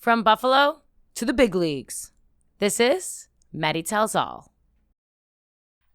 From Buffalo to the big leagues, this is Maddie Tells All.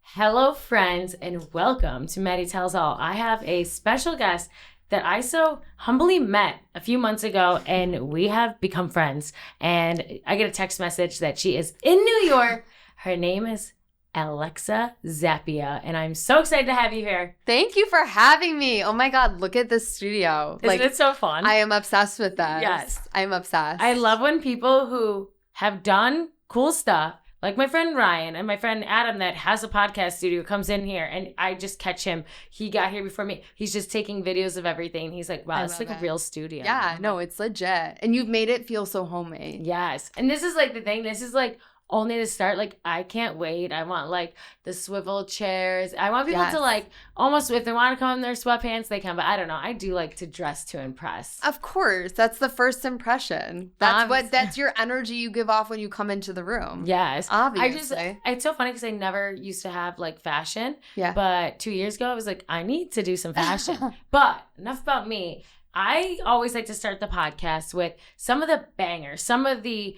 Hello, friends, and welcome to Maddie Tells All. I have a special guest that I so humbly met a few months ago, and we have become friends. And I get a text message that she is in New York. Her name is Alexa Zappia, and I'm so excited to have you here. Thank you for having me. Oh my God, look at this studio. Isn't it so fun? I am obsessed with this. Yes. I'm obsessed. I love when people who have done cool stuff, like my friend Ryan and my friend Adam that has a podcast studio comes in here, and I just catch him. He got here before me. He's just taking videos of everything. He's like, wow, it's like a real studio. Yeah, no, it's legit. And you've made it feel so homemade. Yes. And this is like the thing. This is like only to start. Like, I can't wait. I want like the swivel chairs. I want people to like almost, if they want to come in their sweatpants, they can. But I don't know. I do like to dress to impress. Of course. That's the first impression. That's your energy you give off when you come into the room. Yes. Obviously. It's so funny because I never used to have like fashion. Yeah. But 2 years ago, I was like, I need to do some fashion. But enough about me. I always like to start the podcast with some of the bangers, some of the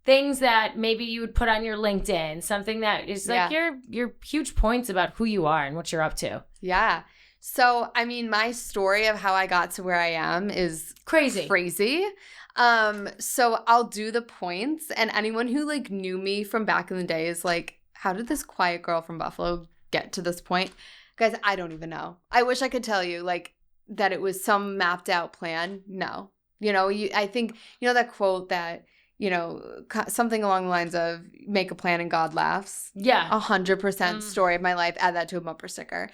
things that maybe you would put on your LinkedIn, something that is like your huge points about who you are and what you're up to. Yeah. So, I mean, my story of how I got to where I am is crazy. So I'll do the points, and anyone who like knew me from back in the day is like, how did this quiet girl from Buffalo get to this point? Guys, I don't even know. I wish I could tell you like that it was some mapped out plan. No. I think, that quote that, something along the lines of make a plan and God laughs. Yeah. 100% story of my life. Add that to a bumper sticker.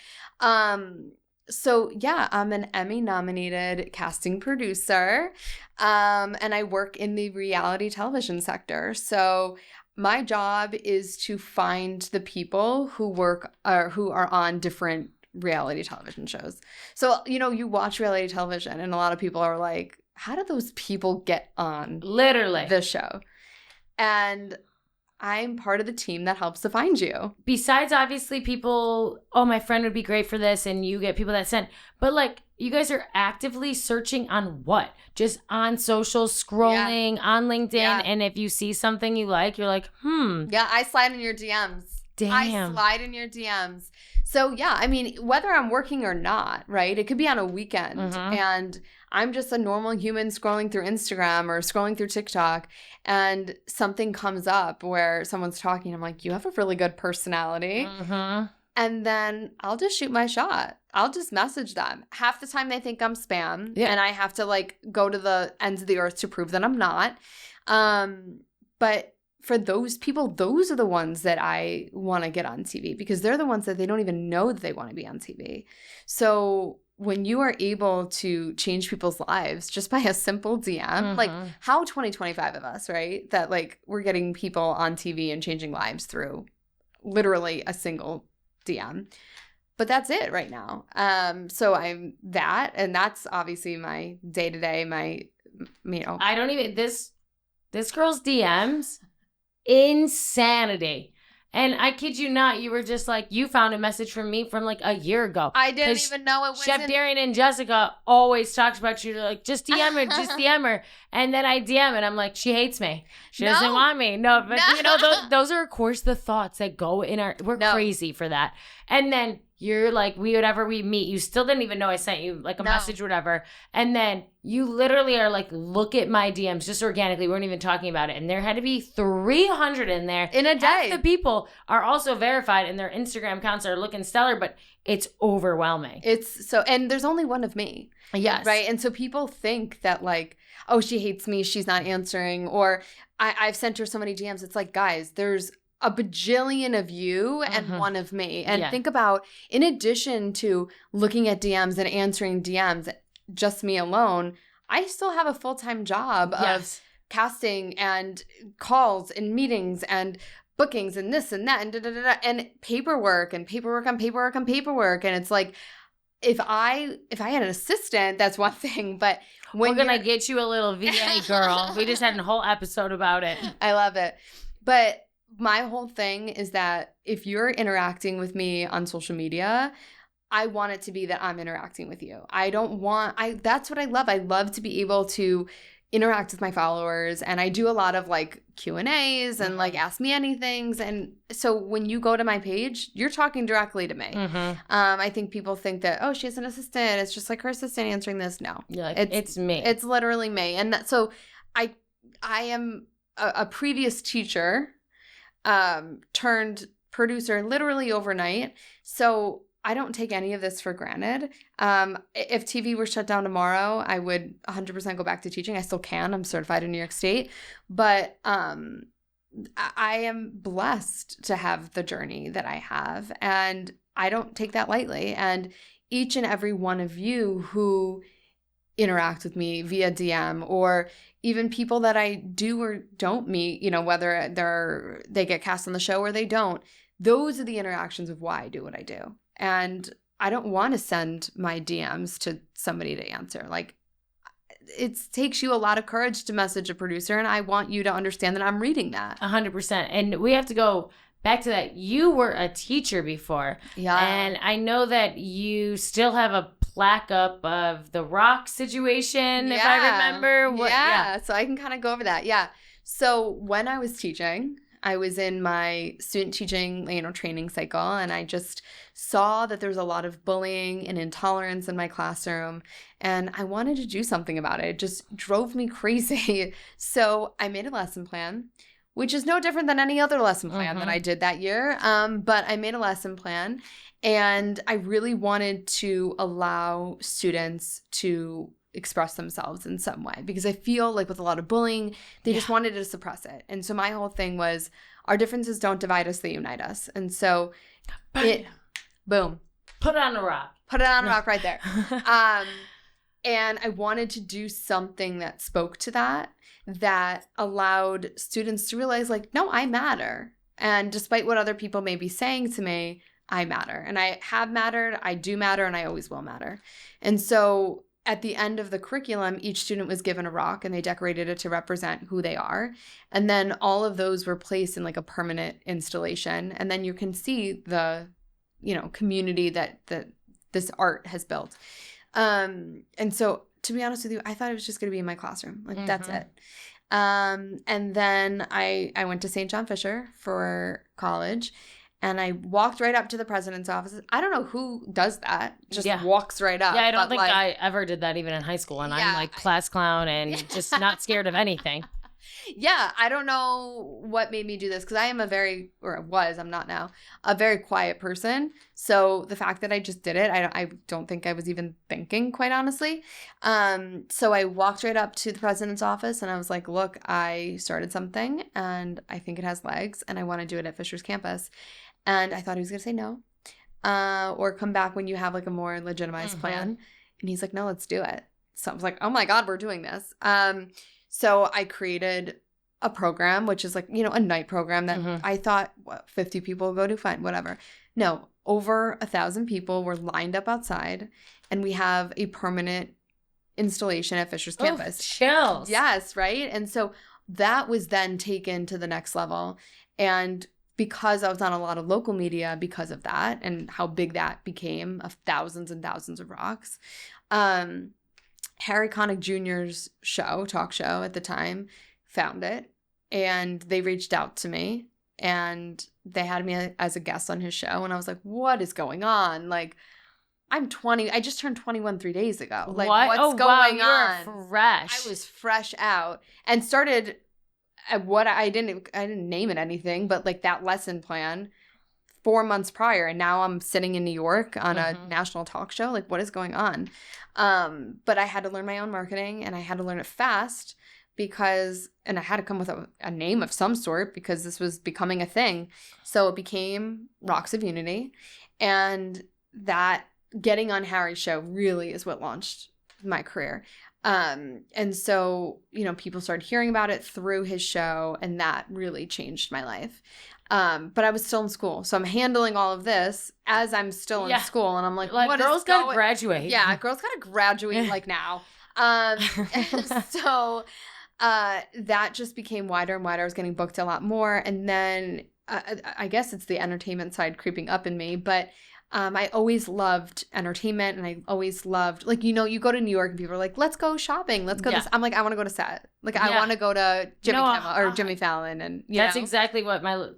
So yeah, I'm an Emmy-nominated casting producer. And I work in the reality television sector. So my job is to find the people who who are on different reality television shows. So, you watch reality television and a lot of people are like, how do those people get on literally the show? And I'm part of the team that helps to find you. Besides, obviously, people, oh, my friend would be great for this, and you get people that send. But, like, you guys are actively searching on what? Just on social, scrolling, on LinkedIn, and if you see something you like, you're like, Yeah, I slide in your DMs. Damn. I slide in your DMs. So, yeah, I mean, whether I'm working or not, right? It could be on a weekend, and I'm just a normal human scrolling through Instagram or scrolling through TikTok, and something comes up where someone's talking. I'm like, you have a really good personality. And then I'll just shoot my shot. I'll just message them. Half the time they think I'm spam, and I have to like go to the ends of the earth to prove that I'm not. But for those people, those are the ones that I want to get on TV because they're the ones that they don't even know that they want to be on TV. So when you are able to change people's lives just by a simple DM, like how 2025 of us, right? That like we're getting people on TV and changing lives through literally a single DM. But that's it right now. So I'm that, and that's obviously my day-to-day, I don't even, this girl's DMs, insanity. And I kid you not, you were just like, you found a message from me from like a year ago. I didn't even know it was Chef Darian and Jessica always talks about you. They're like, just DM her, just DM her. And then I DM and I'm like, she hates me. She doesn't want me. No, but those are of course the thoughts that go in we're crazy for that. And then you're like, whatever we meet, you still didn't even know I sent you like a message or whatever. And then you literally are like, look at my DMs just organically. We weren't even talking about it. And there had to be 300 in there. In a day. Half the people are also verified and their Instagram accounts are looking stellar, but it's overwhelming. It's so, and there's only one of me. Yes. Right. And so people think that like, oh, she hates me. She's not answering. Or I've sent her so many DMs. It's like, guys, there's a bajillion of you and one of me. And think about, in addition to looking at DMs and answering DMs, just me alone, I still have a full-time job of casting and calls and meetings and bookings and this and that and and paperwork and paperwork on paperwork on paperwork. And it's like, if I had an assistant, that's one thing, but when we're gonna get you a little VA girl. We just had a whole episode about it. I love it. But my whole thing is that if you're interacting with me on social media, I want it to be that I'm interacting with you. That's what I love. I love to be able to interact with my followers, and I do a lot of like Q&As and like ask me anythings. And so when you go to my page, you're talking directly to me. I think people think that, oh, she has an assistant. It's just like her assistant answering this. No, it's me. It's literally me. And so I am a previous teacher turned producer literally overnight. So I don't take any of this for granted. If TV were shut down tomorrow, I would 100% go back to teaching. I still can. I'm certified in New York State. But I am blessed to have the journey that I have. And I don't take that lightly. And each and every one of you who interact with me via DM, or even people that I do or don't meet, you know, whether they get cast on the show or they don't, those are the interactions of why I do what I do. And I don't want to send my DMs to somebody to answer. Like, it takes you a lot of courage to message a producer, and I want you to understand that I'm reading that. 100%. And we have to go back to that. You were a teacher before. Yeah. And I know that you still have a plaque up of the rock situation, if I remember. So I can kind of go over that. Yeah. So when I was teaching, I was in my student teaching, training cycle, and I just saw that there was a lot of bullying and intolerance in my classroom, and I wanted to do something about it. It just drove me crazy. So I made a lesson plan, which is no different than any other lesson plan that I did that year. But I made a lesson plan, and I really wanted to allow students to express themselves in some way, because I feel like with a lot of bullying, they just wanted to suppress it. And so my whole thing was, our differences don't divide us, they unite us. And so boom. Put it on a rock. Put it on a rock right there. And I wanted to do something that spoke to that allowed students to realize, like, no, I matter. And despite what other people may be saying to me, I matter. And I have mattered, I do matter, and I always will matter. And so at the end of the curriculum, each student was given a rock, and they decorated it to represent who they are. And then all of those were placed in like a permanent installation. And then you can see the, community that this art has built. And so, to be honest with you, I thought it was just going to be in my classroom. Like, that's it. And then I went to St. John Fisher for college. And I walked right up to the president's office. I don't know who does that. Just walks right up. Yeah, I don't think I ever did that even in high school. And I'm like class clown and just not scared of anything. Yeah, I don't know what made me do this, because I am I'm not now, a very quiet person. So the fact that I just did it, I don't think I was even thinking, quite honestly. So I walked right up to the president's office, and I was like, look, I started something, and I think it has legs, and I want to do it at Fisher's campus. And I thought he was going to say no, or come back when you have like a more legitimized plan. And he's like, no, let's do it. So I was like, oh my God, we're doing this. So I created a program, which is like, a night program that I thought, 50 people will go to, fine, whatever. No, over 1,000 people were lined up outside, and we have a permanent installation at Fisher's campus. Chills. Yes, right? And so that was then taken to the next level. And because I was on a lot of local media because of that and how big that became, of thousands and thousands of rocks, Harry Connick Jr.'s talk show at the time, found it, and they reached out to me, and they had me as a guest on his show, and I was like, what is going on? Like, I'm 20. I just turned 21 3 days ago. Like, what's going on? You were fresh. I was fresh out, and started at what I didn't name it anything, but like that lesson plan 4 months prior, and now I'm sitting in New York on a national talk show. Like, what is going on? But I had to learn my own marketing, and I had to learn it fast, and I had to come with a name of some sort, because this was becoming a thing. So it became Rocks of Unity, and that getting on Harry's show really is what launched my career. And so, people started hearing about it through his show, and that really changed my life. But I was still in school. So I'm handling all of this as I'm still in school. And I'm like, what girls gotta graduate. Yeah, girls gotta graduate like now. And so that just became wider and wider. I was getting booked a lot more. And then I guess it's the entertainment side creeping up in me. But I always loved entertainment, and I always loved, like, you go to New York and people are like, let's go shopping. Let's go to, I'm like, I want to go to set. Like, I want to go to Jimmy Kimmel or Jimmy Fallon. And that's exactly what my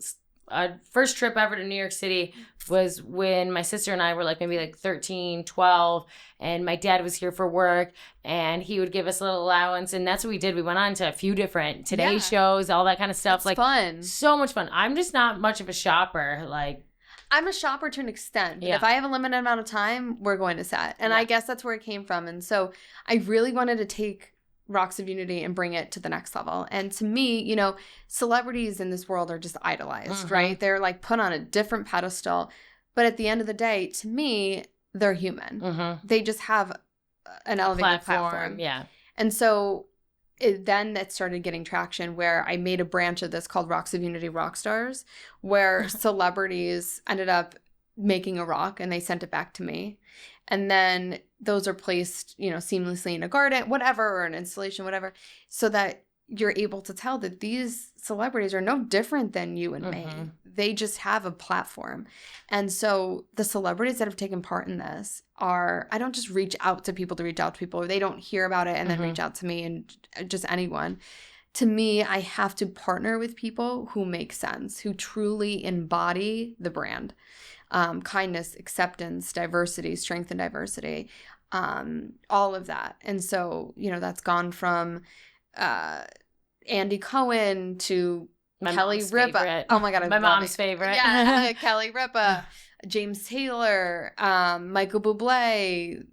first trip ever to New York City was when my sister and I were like maybe like 13, 12, and my dad was here for work, and he would give us a little allowance, and that's what we did. We went on to a few different Today shows, all that kind of stuff. It's like fun. So much fun. I'm just not much of a shopper. Like, I'm a shopper to an extent. But if I have a limited amount of time, we're going to set. And I guess that's where it came from. And so I really wanted to take Rocks of Unity and bring it to the next level. And to me, celebrities in this world are just idolized, right? They're like put on a different pedestal. But at the end of the day, to me, they're human. They just have an elevated platform. Yeah. And so then that started getting traction, where I made a branch of this called Rocks of Unity Rockstars, where celebrities ended up making a rock and they sent it back to me. And then those are placed, seamlessly in a garden, whatever, or an installation, whatever, so that you're able to tell that these celebrities are no different than you and me. They just have a platform. And so the celebrities that have taken part in this I don't just reach out to people to reach out to people, or they don't hear about it and then reach out to me and just anyone. To me, I have to partner with people who make sense, who truly embody the brand. Kindness, acceptance, diversity, strength and diversity, all of that. And so, that's gone from Andy Cohen to Kelly Ripa. Oh my God, my mom's favorite. Yeah, Kelly Ripa, James Taylor, Michael Bublé,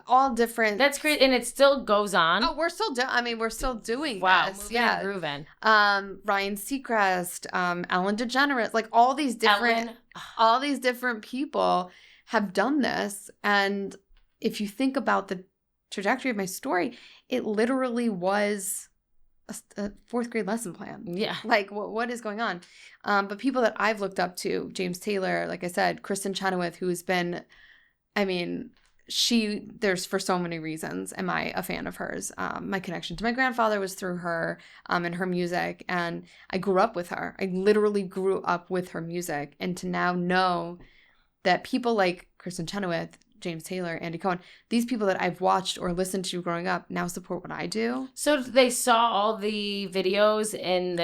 all different. That's great, and it still goes on. Oh, we're still doing wow, this. Moving and grooving. Ryan Seacrest, Ellen DeGeneres, like all these different people have done this. And if you think about the trajectory of my story, it literally was a fourth grade lesson plan. Yeah. Like, what is going on? But people that I've looked up to, James Taylor, like I said, Kristen Chenoweth, who's been, there's for so many reasons am I a fan of hers. My connection to my grandfather was through her and her music, and I grew up with her. I literally grew up with her music. And to now know that people like Kristen Chenoweth, James Taylor, Andy Cohen, these people that I've watched or listened to growing up now support what I do. So they saw all the videos and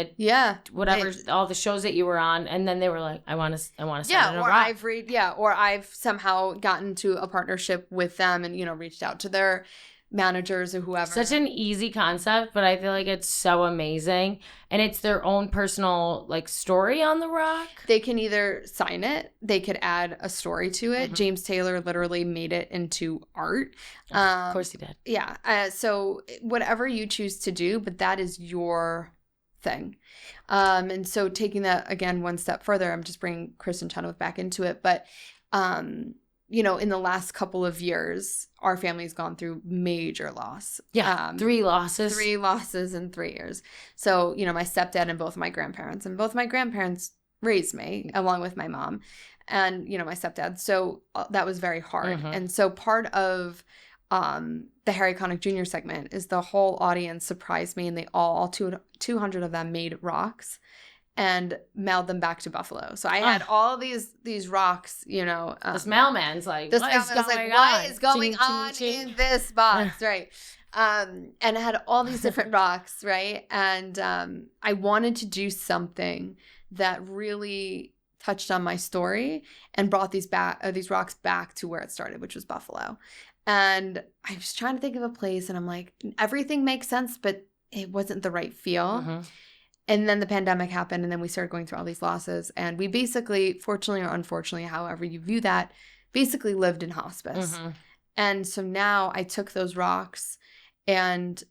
all the shows that you were on, and then they were like, I want to sign in a rock. Or I've somehow gotten to a partnership with them and reached out to their managers or whoever. Such an easy concept, but I feel like it's so amazing, and it's their own personal story on the rock. They can either sign it, they could add a story to it. James Taylor literally made it into art. Of course he did. Yeah. So whatever you choose to do, but that is your thing. And so taking that again one step further, I'm just bringing Kristen Chenoweth back into it, but in the last couple of years, our family's gone through major loss. Yeah, 3 losses. 3 losses in 3 years. So, my stepdad and both of my grandparents. And both of my grandparents raised me, along with my mom and, my stepdad. So that was very hard. And so part of the Harry Connick Jr. segment is the whole audience surprised me, and they all 200 of them made rocks and mailed them back to Buffalo. So I had all these rocks, this mailman's like, what is going on in this box, right? And I had all these different rocks, right? And I wanted to do something that really touched on my story and brought these rocks back to where it started, which was Buffalo. And I was trying to think of a place, and I'm like, everything makes sense, but it wasn't the right feel. And then the pandemic happened, and then we started going through all these losses. And we basically, fortunately or unfortunately, however you view that, basically lived in hospice. And so now I took those rocks, and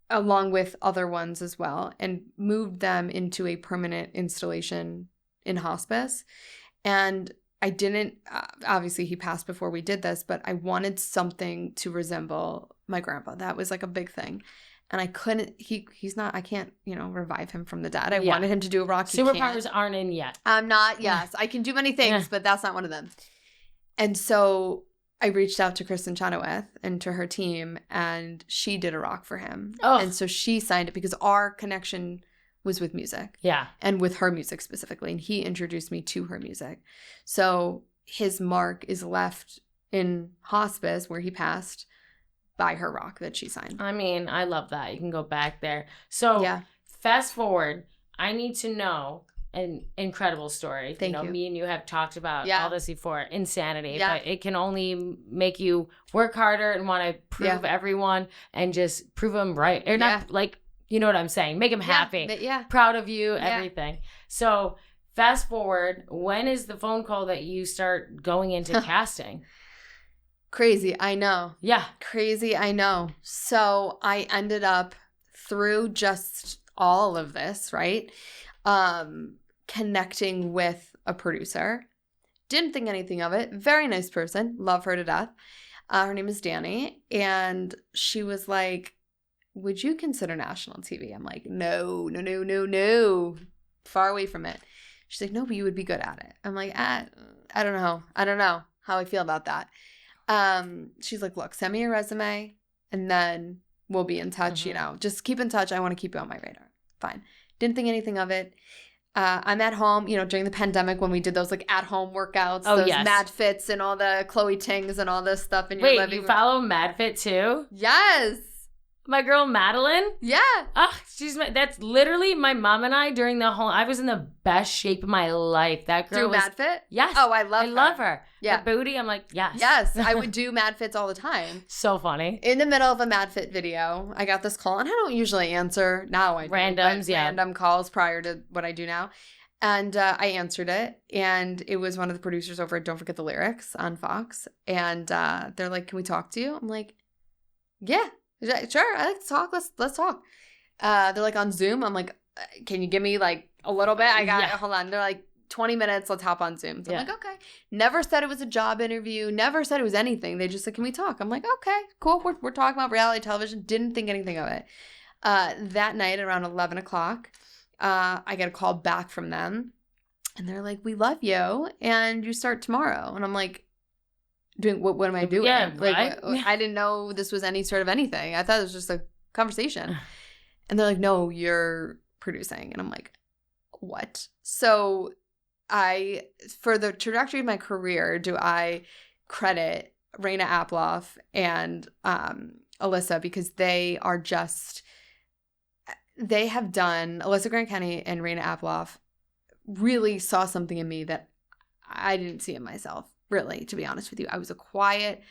along with other ones as well, and moved them into a permanent installation in hospice. And I didn't, obviously he passed before we did this, but I wanted something to resemble my grandpa. That was like a big thing. And I couldn't, I can't, revive him from the dead. I wanted him to do a rock. Superpowers aren't in yet. I'm not, yes. I can do many things, but that's not one of them. And so I reached out to Kristen Chenoweth and to her team, and she did a rock for him. Oh. And so she signed it because our connection was with music. Yeah. And with her music specifically. And he introduced me to her music. So his mark is left in hospice where he passed by her rock that she signed. I mean, I love that. You can go back there. So fast forward, I need to know an incredible story. Thank you. Me and you have talked about all this before. Insanity. But it can only make you work harder and want to prove everyone and just prove them right. Or not like, you know what I'm saying? Make them happy. Proud of you, everything. So fast forward, when is the phone call that you start going into casting? Crazy, I know. Yeah. Crazy, I know. So I ended up through just all of this, right? Connecting with a producer. Didn't think anything of it. Very nice person. Love her to death. Her name is Danny. And she was like, would you consider national TV? I'm like, no. Far away from it. She's like, no, but you would be good at it. I'm like, I don't know. I don't know how I feel about that. She's like, look, send me your resume and then we'll be in touch, just keep in touch. I want to keep you on my radar. Fine. Didn't think anything of it. I'm at home, during the pandemic when we did those like at home workouts, those Mad Fits and all the Chloe Tings and all this stuff in your living room. Wait, you follow Mad Fit too? Yes. My girl Madeline? Yeah. Oh, that's literally my mom and I during the whole, I was in the best shape of my life. That girl was Mad Fit? Yes. Oh, I love her. Yeah. Her booty, I'm like, yes. Yes, I would do Mad Fits all the time. So funny. In the middle of a Mad Fit video, I got this call, and I don't usually answer. Now I do. Random calls prior to what I do now. And I answered it, and it was one of the producers over at Don't Forget the Lyrics on Fox. And they're like, can we talk to you? I'm like, yeah. Sure, I like to talk. Let's talk. They're like on Zoom. I'm like, can you give me like a little bit? I got it. Hold on. They're like 20 minutes. Let's hop on Zoom. So I'm like, okay. Never said it was a job interview. Never said it was anything. They just said, can we talk? I'm like, okay, cool. We're talking about reality television. Didn't think anything of it. That night around 11 o'clock, I get a call back from them, and they're like, we love you, and you start tomorrow. And I'm like, doing what am I doing? Yeah, right. I didn't know this was any sort of anything. I thought it was just a conversation. And they're like, no, you're producing. And I'm like, what? So for the trajectory of my career, do I credit Raina Aploff and Alyssa, because they have done, Alyssa Grant Kenny and Raina Aploff really saw something in me that I didn't see in myself. Really, to be honest with you, I was a quiet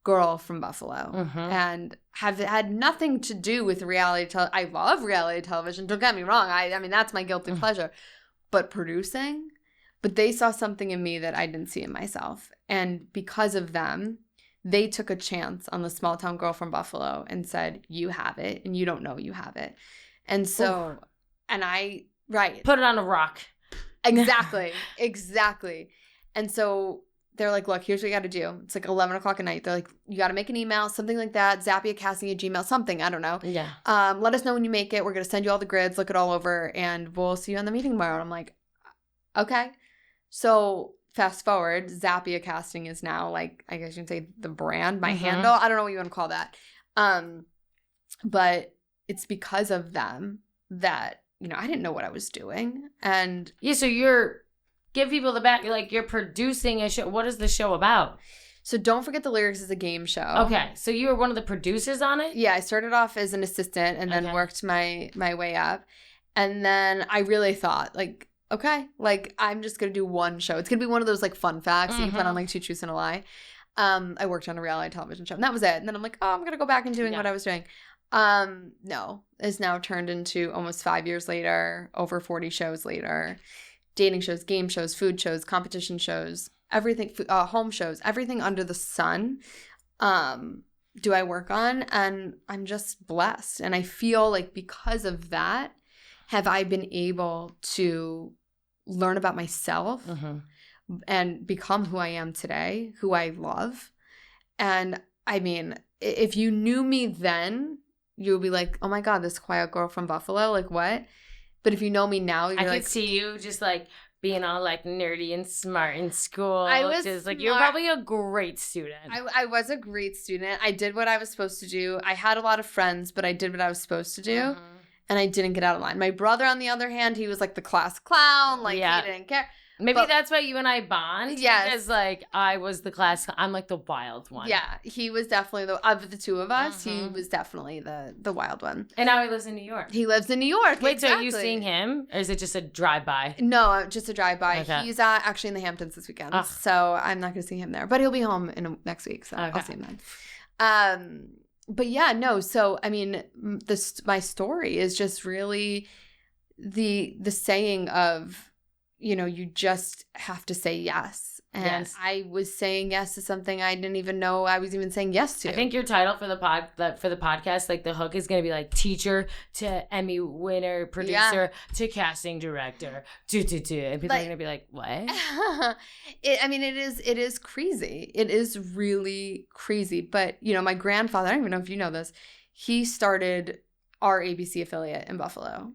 girl from Buffalo and have had nothing to do with reality television. I love reality television. Don't get me wrong. I mean, that's my guilty pleasure. But producing, they saw something in me that I didn't see in myself. And because of them, they took a chance on the small town girl from Buffalo and said, you have it, and you don't know you have it. And so, put it on a rock. Exactly. And so they're like, look, here's what you got to do. It's like 11 o'clock at night. They're like, you got to make an email, something like that. Zappia casting at Gmail, something. I don't know. Yeah. Let us know when you make it. We're going to send you all the grids, look it all over, and we'll see you on the meeting tomorrow. And I'm like, okay. So fast forward, Zappia casting is now like, I guess you can say the brand, my handle. I don't know what you want to call that. But it's because of them that, I didn't know what I was doing. And yeah, so give people the back, like you're producing a show. What is the show about? So Don't Forget the Lyrics is a game show. Okay. So you were one of the producers on it? Yeah, I started off as an assistant and then worked my way up. And then I really thought, like, okay, like I'm just going to do one show. It's going to be one of those like fun facts that you put on like Two Truths and a Lie. I worked on a reality television show and that was it. And then I'm like, I'm going to go back and doing what I was doing. No, it's now turned into almost 5 years later, over 40 shows later. Dating shows, game shows, food shows, competition shows, everything, home shows, everything under the sun do I work on. And I'm just blessed. And I feel like because of that, have I been able to learn about myself and become who I am today, who I love. And I mean, if you knew me then, you would be like, oh my God, this quiet girl from Buffalo, like what? But if you know me now, you're I could see you just like being all like nerdy and smart in school. I was just like, you're probably a great student. I was a great student. I did what I was supposed to do. I had a lot of friends, but I did what I was supposed to do. And I didn't get out of line. My brother, on the other hand, he was like the class clown. Like he didn't care. Maybe that's why you and I bond. Yes. Because, like, I was the class, I'm like the wild one. Yeah, he was definitely of the two of us, he was definitely the wild one. And now he lives in New York. He lives in New York. Wait, exactly. so are you seeing him? Or is it just a drive-by? No, just a drive-by. Okay. He's actually in the Hamptons this weekend. So I'm not going to see him there. But he'll be home next week, so I'll see him then. But yeah, no. So, I mean, my story is just really the saying of, you know, you just have to say yes. And I was saying yes to something I didn't even know I was even saying yes to. I think your title for the podcast, like the hook is going to be like teacher to Emmy winner, producer to casting director, and people are going to be like, what? It is crazy. It is really crazy. But, you know, my grandfather, I don't even know if you know this, he started our ABC affiliate in Buffalo.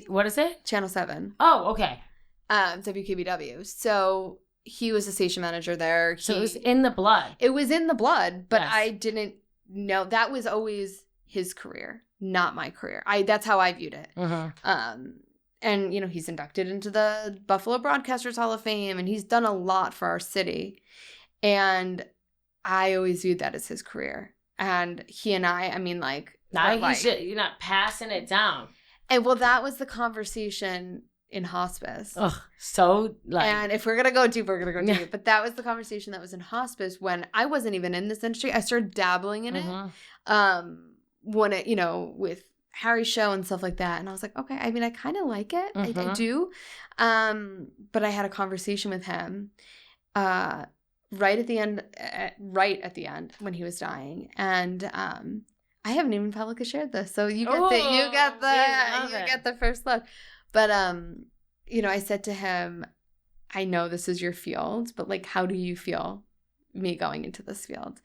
What is it? Channel 7. Oh, okay. WKBW. So he was a station manager there. So it was in the blood. It was in the blood, but I didn't know. That was always his career, not my career. That's how I viewed it. And, you know, he's inducted into the Buffalo Broadcasters Hall of Fame, and he's done a lot for our city. And I always viewed that as his career. And he and I mean, like... Now you're not passing it down. And, well, that was the conversation in hospice. Ugh, so like... And if we're going to go deep, we're going to go deep. But that was the conversation that was in hospice when I wasn't even in this industry. I started dabbling in it. When it, you know, with Harry's show and stuff like that. And I was like, okay, I mean, I kind of like it. I do. But I had a conversation with him right at the end when he was dying. And I haven't even publicly shared this. So you get the first look. But, you know, I said to him, I know this is your field, but, like, how do you feel me going into this field?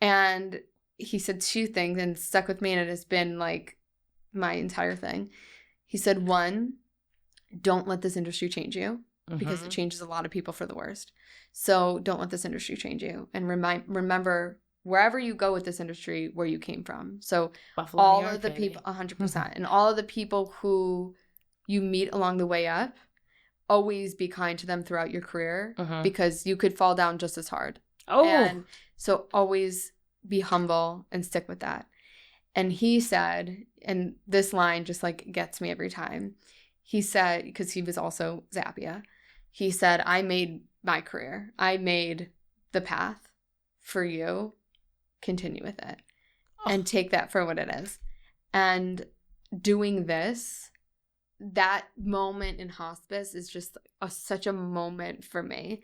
And he said two things and stuck with me, and it has been, like, my entire thing. He said, one, don't let this industry change you, because it changes a lot of people for the worst. So don't let this industry change you. And remember, wherever you go with this industry, where you came from. So Buffalo, all of the people, 100%, and all of the people who you meet along the way up, always be kind to them throughout your career, because you could fall down just as hard. And so always be humble and stick with that. And he said, and this line just like gets me every time. He said, because he was also Zappia, he said, I made my career. I made the path for you. Continue with it and take that for what it is. And doing this, that moment in hospice is just such a moment for me.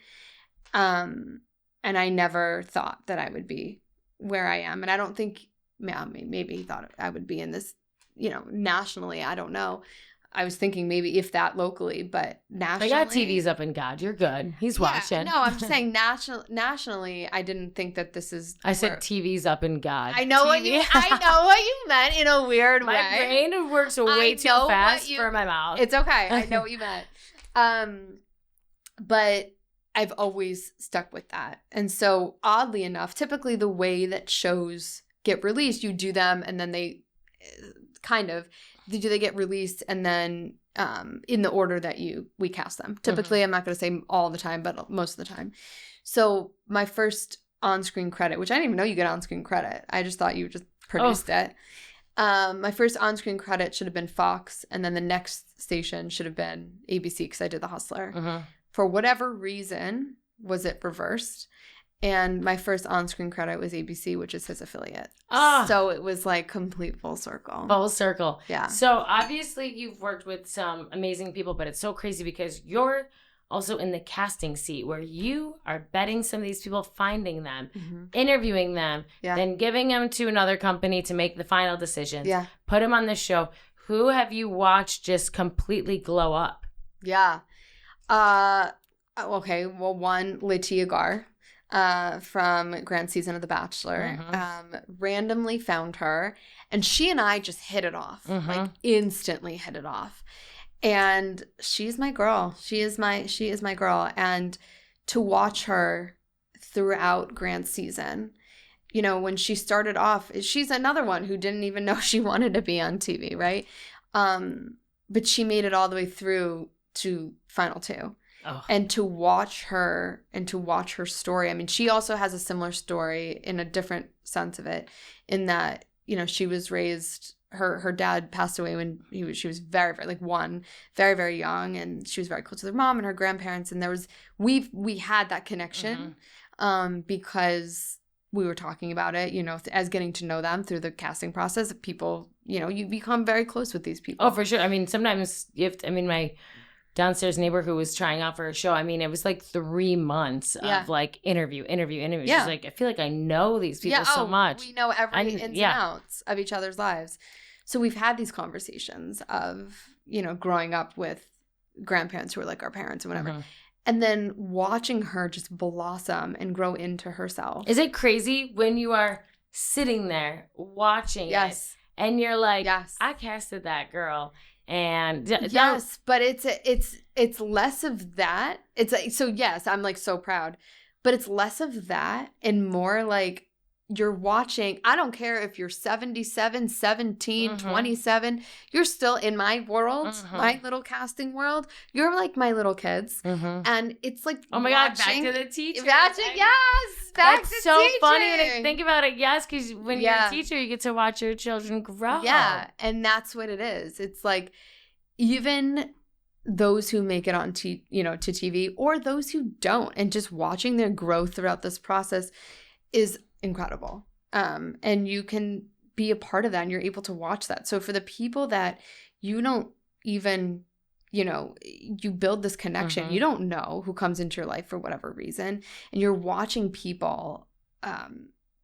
And I never thought that I would be where I am. And I don't think, maybe he thought I would be in this, you know, nationally. I don't know. I was thinking maybe if that locally, but nationally. I got TV's up in God. You're good. He's watching. No, I'm just saying nationally, I didn't think that this is. I said TV's up in God. I know what you meant in a weird way. My brain works way too fast for my mouth. It's okay. I know what you meant. But I've always stuck with that. And so oddly enough, typically the way that shows get released, you do them and then they they get released and then in the order that we cast them. Typically, I'm not going to say all the time, but most of the time. So my first on-screen credit, which I didn't even know you get on-screen credit. I just thought you just produced it. My first on-screen credit should have been Fox, and then the next station should have been ABC because I did The Hustler. For whatever reason, was it reversed? And my first on-screen credit was ABC, which is his affiliate. So it was like complete full circle. Full circle. Yeah. So obviously you've worked with some amazing people, but it's so crazy because you're also in the casting seat where you are betting some of these people, finding them, interviewing them, then giving them to another company to make the final decisions. Put them on the show. Who have you watched just completely glow up? Yeah. Okay. Well, one, Latia Gar. From Grand Season of The Bachelor, randomly found her, and she and I just hit it off, like instantly hit it off. And she's my girl. She is my girl. And to watch her throughout Grand Season, you know, when she started off, she's another one who didn't even know she wanted to be on TV, right? But she made it all the way through to Final Two. and to watch her story. I mean, she also has a similar story in a different sense of it, in that, you know, she was raised, her dad passed away when she was very, very, like, very, very young, and she was very close to her mom and her grandparents, and we had that connection because we were talking about it, you know, as getting to know them through the casting process. People, you know, you become very close with these people. Oh, for sure. I mean, sometimes my downstairs neighbor who was trying out for a show, I mean, it was like 3 months of like interview. Yeah. She's like, I feel like I know these people so much. We know every ins and outs of each other's lives. So we've had these conversations of, you know, growing up with grandparents who are like our parents and whatever. And then watching her just blossom and grow into herself. Is it crazy when you are sitting there watching it and you're like, I casted that girl? And yes, but it's less of that. It's like, so yes, I'm like so proud, but it's less of that and more like you're watching. I don't care if you're 77, 17, 27, you're still in my world, my little casting world. You're like my little kids. And it's like, oh my God, back to the teacher. Back that's to so teaching. funny when I think about it. Yes, because when you're a teacher, you get to watch your children grow. Yeah, and that's what it is. It's like even those who make it on to TV, or those who don't, and just watching their growth throughout this process is incredible. And you can be a part of that, and you're able to watch that. So for the people that you don't even, you know, you build this connection, you don't know who comes into your life for whatever reason, and you're watching people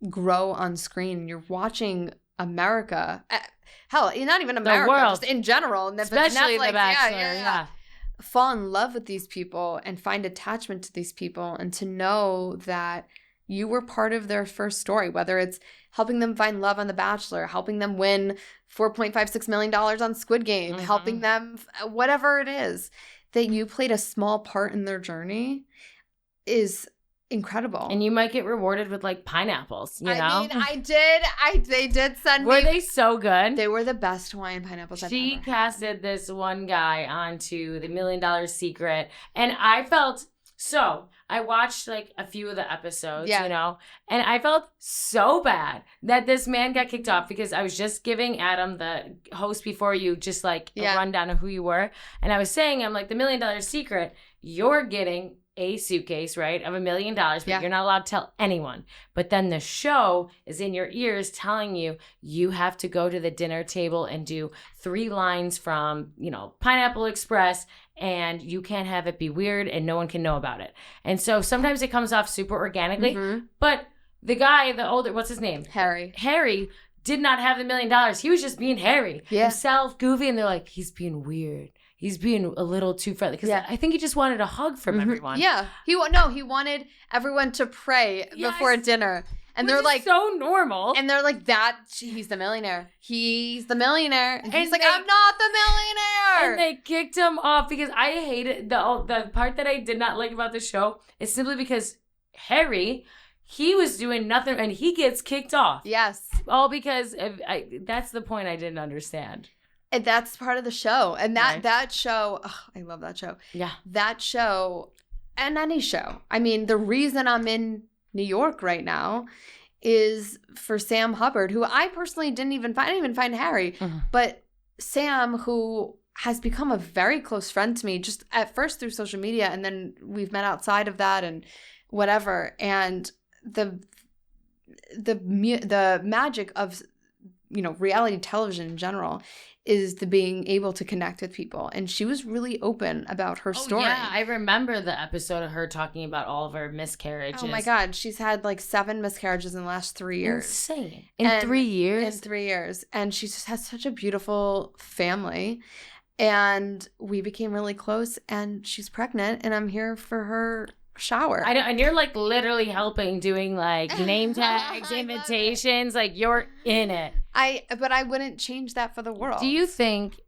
grow on screen. You're watching America, hell, not even America, the world, just in general, especially The Bachelor, fall in love with these people and find attachment to these people, and to know that you were part of their first story, whether it's helping them find love on The Bachelor, helping them win $4.56 million on Squid Game, helping them, whatever it is, that you played a small part in their journey is incredible. And you might get rewarded with like pineapples, you know? I mean, I did. They did send me. Were they so good? They were the best Hawaiian pineapples I've ever had. She casted this one guy onto the $1 Million Secret, and I felt... So I watched like a few of the episodes, you know, and I felt so bad that this man got kicked off, because I was just giving Adam, the host before you, just like a rundown of who you were. And I was saying, I'm like, the $1 Million Secret, you're getting a suitcase, right, of $1 million, but you're not allowed to tell anyone. But then the show is in your ears telling you, you have to go to the dinner table and do 3 lines from, you know, Pineapple Express, and you can't have it be weird and no one can know about it. And so sometimes it comes off super organically, but the guy, the older, what's his name? Harry did not have the $1 million. He was just being Harry. Himself, goofy, and they're like, he's being weird. He's being a little too friendly. Because I think he just wanted a hug from everyone. Yeah. He wanted everyone to pray before dinner. And they're like, so normal. And they're like, he's the millionaire. He's the millionaire. And he's like, I'm not the millionaire. And they kicked him off, because I hated the part that I did not like about the show is simply because Harry, he was doing nothing and he gets kicked off. Yes. All because that's the point I didn't understand. And that's part of the show. And that show, I love that show. Yeah. That show, and any show. I mean, the reason I'm in New York right now is for Sam Hubbard, who I personally didn't even find Harry, but Sam, who has become a very close friend to me, just at first through social media, and then we've met outside of that and whatever. And the magic of, you know, reality television in general is the being able to connect with people. And she was really open about her story. Yeah, I remember the episode of her talking about all of her miscarriages. Oh my God, she's had like 7 miscarriages in the last 3 years. Insane. In 3 years? In 3 years. And she just has such a beautiful family. And we became really close, and she's pregnant, and I'm here for her shower. I know, and you're like literally helping, doing like name tags, invitations, like you're in it. But I wouldn't change that for the world. Do you think,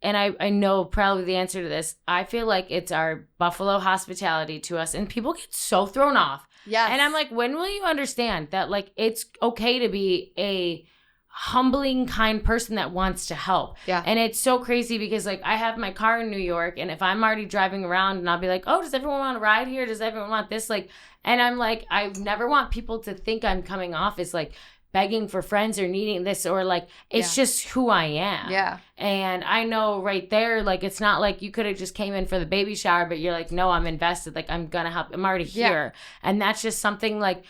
and I know probably the answer to this, I feel like it's our Buffalo hospitality to us, and people get so thrown off. Yes. And I'm like, when will you understand that like it's okay to be a humbling, kind person that wants to help. Yeah. And it's so crazy because like I have my car in New York, and if I'm already driving around and I'll be like, oh, does everyone want to ride here? Does everyone want this? Like, and I'm like, I never want people to think I'm coming off as like begging for friends or needing this, or like it's just who I am. Yeah. And I know right there, like it's not like you could have just came in for the baby shower, but you're like, no, I'm invested. Like I'm gonna help. I'm already here. And that's just something like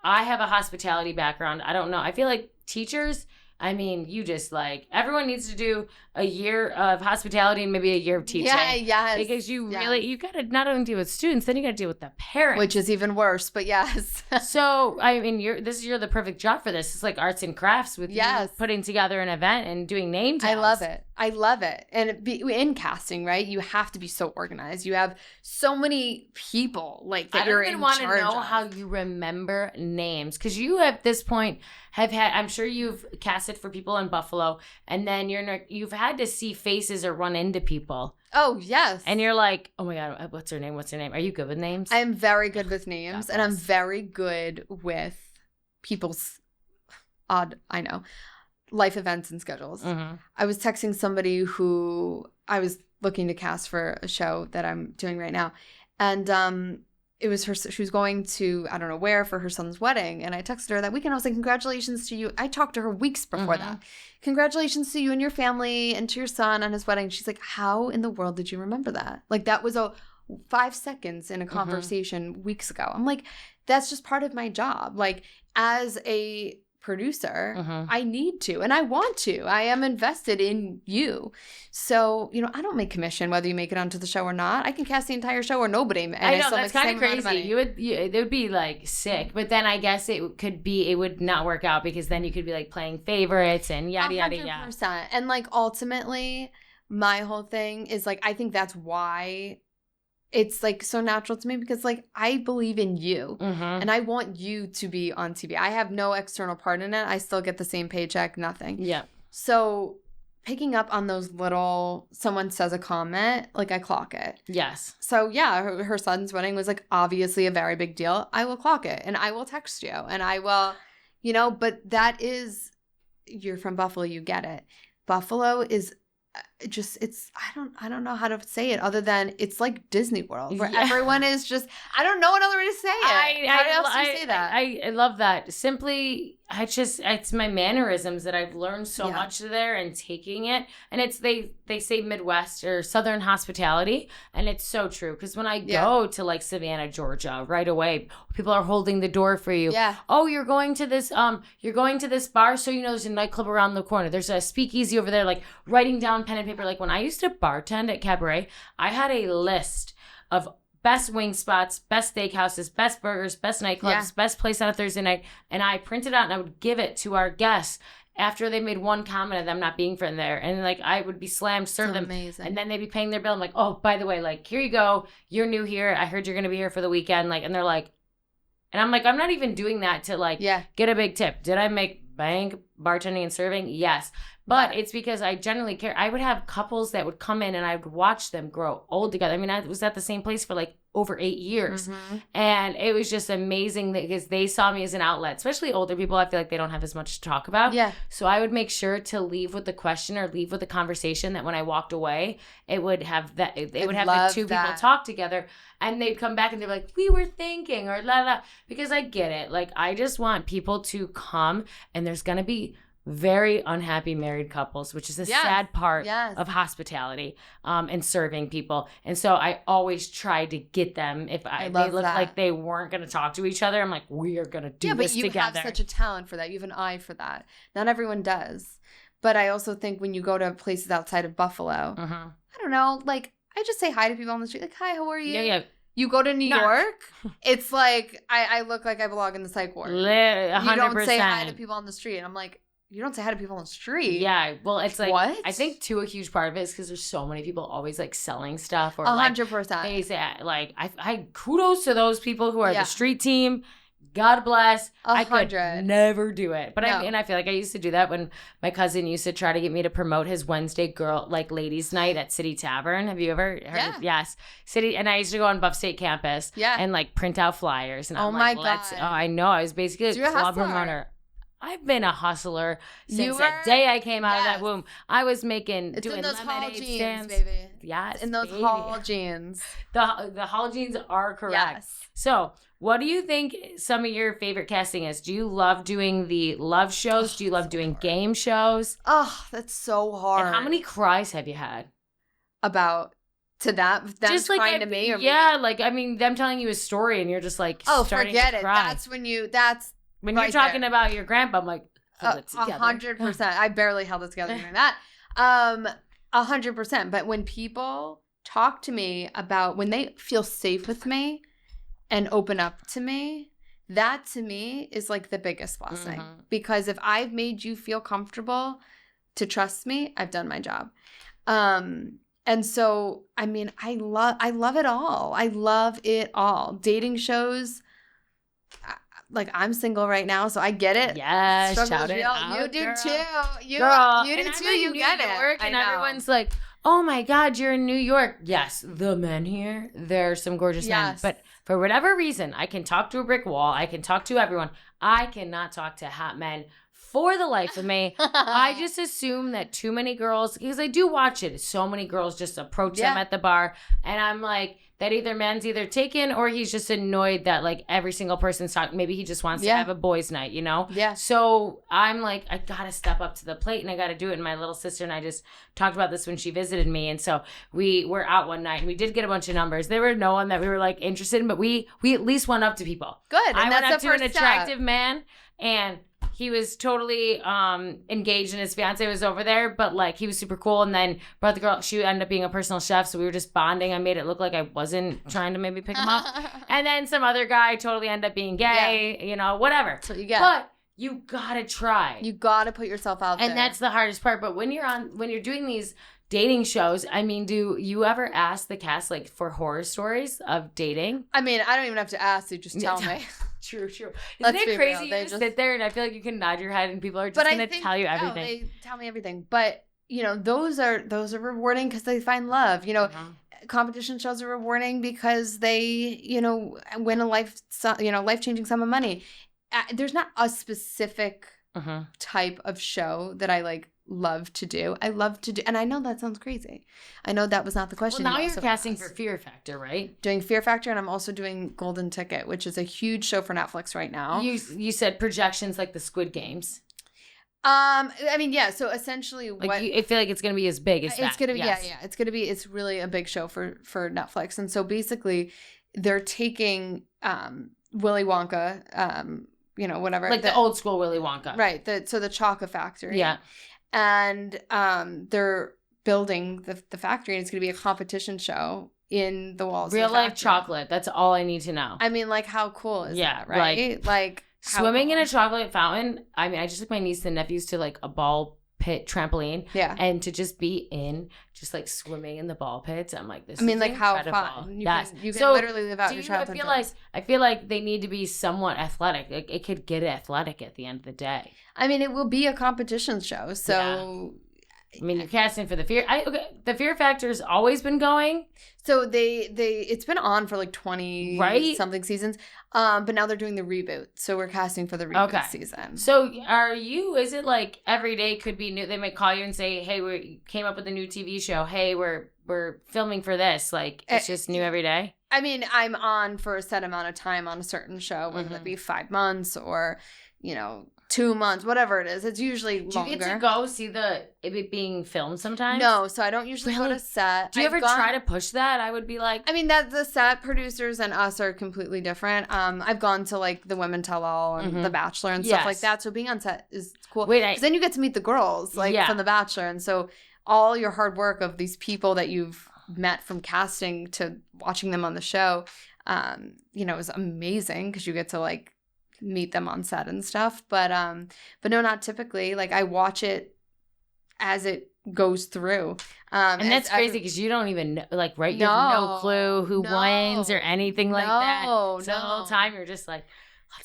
I have a hospitality background. I don't know. I feel like teachers, I mean, you just like, everyone needs to do a year of hospitality and maybe a year of teaching. Yeah, yes. Because you really, you got to not only deal with students, then you got to deal with the parents. Which is even worse, but yes. So, I mean, you're the perfect job for this. It's like arts and crafts with you putting together an event and doing name tags. I love it. And in casting, right, you have to be so organized. You have so many people like that you're in charge of. I don't even want to know how you remember names, because you at this point have had, I'm sure you've casted for people in Buffalo, and then you've had to see faces or run into people. Oh, yes. And you're like, oh my God, what's her name? What's her name? Are you good with names? I'm very good with names, and I'm very good with people's life events and schedules. Mm-hmm. I was texting somebody who I was looking to cast for a show that I'm doing right now. And it was she was going to, I don't know where, for her son's wedding. And I texted her that weekend. I was like, congratulations to you. I talked to her weeks before that. Congratulations to you and your family and to your son on his wedding. She's like, how in the world did you remember that? Like, that was 5 seconds in a conversation weeks ago. I'm like, that's just part of my job. Like, as a producer, I need to, and I want to. I am invested in you. So, I don't make commission whether you make it onto the show or not. I can cast the entire show or nobody. And I know, that's kind of crazy. It would be like sick, but then I guess it would not work out, because then you could be like playing favorites and yada, yada, yada. 100%. And like ultimately, my whole thing is like, I think that's why it's like so natural to me, because like I believe in you and I want you to be on TV. I have no external part in it. I still get the same paycheck, nothing. Yeah. So picking up on those little, someone says a comment, like I clock it. Yes. So yeah, her son's wedding was like obviously a very big deal. I will clock it, and I will text you, and I will, but that is, you're from Buffalo, you get it. Buffalo is just, it's, I don't know how to say it other than it's like Disney World, where everyone is just, I don't know another way to say it. How else do you say that? I love that. Simply, it's my mannerisms that I've learned so much there and taking it. And it's, they say Midwest or Southern hospitality. And it's so true. Because when I go to like Savannah, Georgia, right away, people are holding the door for you. Yeah. Oh, you're going to this bar. So, there's a nightclub around the corner. There's a speakeasy over there, like writing down pen and paper. Like when I used to bartend at Cabaret, I had a list of best wing spots, best steakhouses, best burgers, best nightclubs, best place on a Thursday night. And I printed out and I would give it to our guests after they made one comment of them not being from there. And like I would be slammed, serve them. Amazing. And then they'd be paying their bill. I'm like, oh, by the way, like, here you go. You're new here. I heard you're going to be here for the weekend. Like, and they're like, and I'm like, I'm not even doing that to like get a big tip. Did I make bank bartending and serving? Yes. But it's because I genuinely care. I would have couples that would come in and I would watch them grow old together. I mean, I was at the same place for like over 8 years. And it was just amazing because they saw me as an outlet, especially older people. I feel like they don't have as much to talk about. Yeah. So I would make sure to leave with the question or leave with the conversation that when I walked away, it would have that, they would have the two people talk together, and they'd come back and they'd be like, we were thinking, or la la, because I get it. Like, I just want people to come, and there's going to be very unhappy married couples, which is a sad part of hospitality and serving people. And so I always try to get them, if they look like they weren't going to talk to each other, I'm like, we are going to do this together. Yeah, but you have such a talent for that. You have an eye for that. Not everyone does. But I also think when you go to places outside of Buffalo, I don't know, like, I just say hi to people on the street. Like, hi, how are you? Yeah. You go to New York, it's like, I look like I belong in the psych ward. 100%. You don't say hi to people on the street. And I'm like, you don't say hi to people on the street. Yeah, well, it's like, what? I think too, a huge part of it is because there's so many people always like selling stuff, or 100%. Like, they say, like, I kudos to those people who are the street team. God bless. 100. I could never do it. But I feel like I used to do that when my cousin used to try to get me to promote his Wednesday ladies night at City Tavern. Have you ever heard of? Yes. City, and I used to go on Buff State campus and like print out flyers. And I'm like, God. I know. I was basically a club promoter. I've been a hustler since You that were? day I came out of that Yes. womb. I was doing It's in those Hall lemonade jeans, stands. baby. Yes, In those baby. Hall jeans. The Hall jeans are correct. Yes. So, what do you think some of your favorite casting is? Do you love doing the love shows? Do you love doing game shows? Oh, that's so hard. And how many cries have you had? About to that? Them Just like crying to me? Or yeah, like I mean, them telling you a story and you're just like, oh, starting forget to it. cry. That's when when you're talking about your grandpa. I'm like, hold it together. 100%. I barely held it together during that. 100%. But when people talk to me about when they feel safe with me and open up to me, that to me is like the biggest blessing. Mm-hmm. Because if I've made you feel comfortable to trust me, I've done my job. And so, I mean, I love it all. I love it all. Dating shows, like I'm single right now, so I get it. Yes, Struggle shout is it real. out, You do girl. too. You Girl, do and too. I'm in You New get York, it. and I know. everyone's like, "Oh my God, you're in New York." Yes, the men here, there's some gorgeous men, Yes. but for whatever reason, I can talk to a brick wall. I can talk to everyone. I cannot talk to hot men for the life of me. I just assume that too many girls, because I do watch it, so many girls just approach them at the bar, and I'm like, that either man's either taken or he's just annoyed that like every single person's talking. Maybe he just wants to have a boys' night, you know? Yeah. So I'm like, I gotta step up to the plate and I gotta do it. And my little sister and I just talked about this when she visited me. And so we were out one night and we did get a bunch of numbers. There were no one that we were like interested in, but we at least went up to people. Good. And I went that's up the to an first attractive step. man and he was totally engaged and his fiance was over there, but like he was super cool. And then brought the girl, she ended up being a personal chef. So we were just bonding. I made it look like I wasn't trying to maybe pick him up. And then some other guy totally ended up being gay, you know, whatever. That's what you get. But you gotta try. You gotta put yourself out there. And that's the hardest part. But when you're doing these dating shows, I mean, do you ever ask the cast like for horror stories of dating? I mean, I don't even have to ask. You just tell me. True. Isn't Let's it be crazy? real. They You just just sit there and I feel like you can nod your head and people are just going to tell you everything. They tell me everything. But, you know, those are rewarding because they find love. You know, competition shows are rewarding because they, you know, win a life-changing sum of money. There's not a specific type of show that I like love to do. I love to do, and I know that sounds crazy. I know that was not the question. Well, now you're casting for Fear Factor, right? Doing Fear Factor, and I'm also doing Golden Ticket, which is a huge show for Netflix right now. You said projections like the Squid Games. I mean, yeah. So essentially, like what I feel like it's gonna be as big as that. it's gonna be, yes. yeah. It's gonna be. It's really a big show for Netflix, and so basically, they're taking Willy Wonka, you know, whatever, like the old school Willy Wonka, right? The chocolate factory, yeah. And they're building the factory, and it's going to be a competition show in the walls. Real of the life factory. chocolate. That's all I need to know. I mean, like, how cool is that, right? Like swimming in a chocolate fountain. I mean, I just took my niece and nephews to like a ball pit trampoline. Yeah. And to just be just like swimming in the ball pits. I'm like, this is like incredible. how fun. You can so literally live out your childhood. I feel like they need to be somewhat athletic. Like it could get athletic at the end of the day. I mean, it will be a competition show. So I mean, you're casting for the the Fear Factor's always been going. So it's been on for like 20 something seasons. But now they're doing the reboot. So we're casting for the reboot season. So is it like every day could be new? They might call you and say, "Hey, we came up with a new TV show. Hey, we're filming for this." Like it's just new every day. I mean, I'm on for a set amount of time on a certain show, whether that be 5 months or, you know, 2 months, whatever it is. It's usually longer. Do you get to go see it being filmed sometimes? No, so I don't usually go to set. Do you ever try to push that? I would be like... I mean, that the set producers and us are completely different. I've gone to, like, the Women Tell All and The Bachelor and stuff like that, so being on set is cool. Because then you get to meet the girls, like, from The Bachelor, and so all your hard work of these people that you've met from casting to watching them on the show, you know, is amazing because you get to, like, meet them on set and stuff, but no, not typically. Like I watch it as it goes through, and that's crazy because you don't even know, like, right? You have no clue who wins or anything like that. So the whole time you're just like,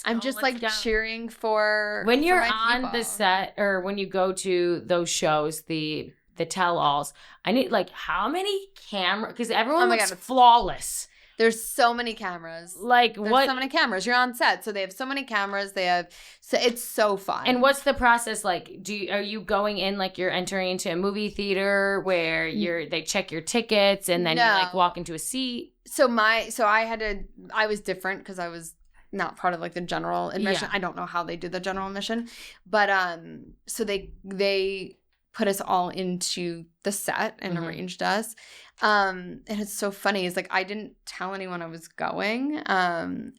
I'm just like cheering for when you're on the set or when you go to those shows, the tell-alls. I need like how many camera because everyone looks flawless. There's so many cameras. Like There's what? so many cameras. You're on set, so they have so many cameras. So it's so fun. And what's the process like? Are you going in like you're entering into a movie theater where they check your tickets and then you like walk into a seat? So I was different because I was not part of like the general admission. I don't know how they do the general admission, but so they put us all into the set and arranged us. And it's so funny. It's like I didn't tell anyone I was going. And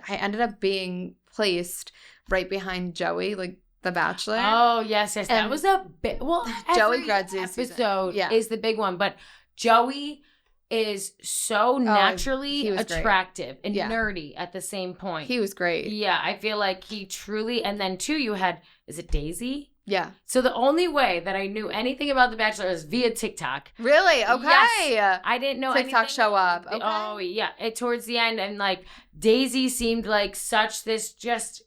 I ended up being placed right behind Joey, like the Bachelor. Oh, yes. And that was a big, well, Joey Gradzy's episode is the big one, but Joey is so naturally attractive and nerdy at the same point. He was great. Yeah, I feel like he truly, and then too, you had, is it Daisy? Yeah. So the only way that I knew anything about The Bachelor is via TikTok. Really? Okay. Yes. I didn't know TikTok anything. show up. Okay. Oh, yeah. Towards the end, and like Daisy seemed like just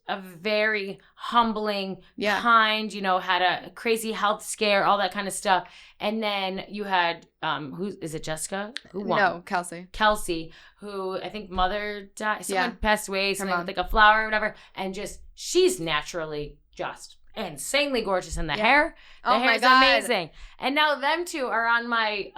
a very humbling, kind, had a crazy health scare, all that kind of stuff. And then you had, who is it, Jessica? Who won? No, Kelsey. Kelsey, who I think mother died. Someone passed away, something with like a flower or whatever. And she's naturally just insanely gorgeous, in the hair. The hair's amazing. And now them two are on my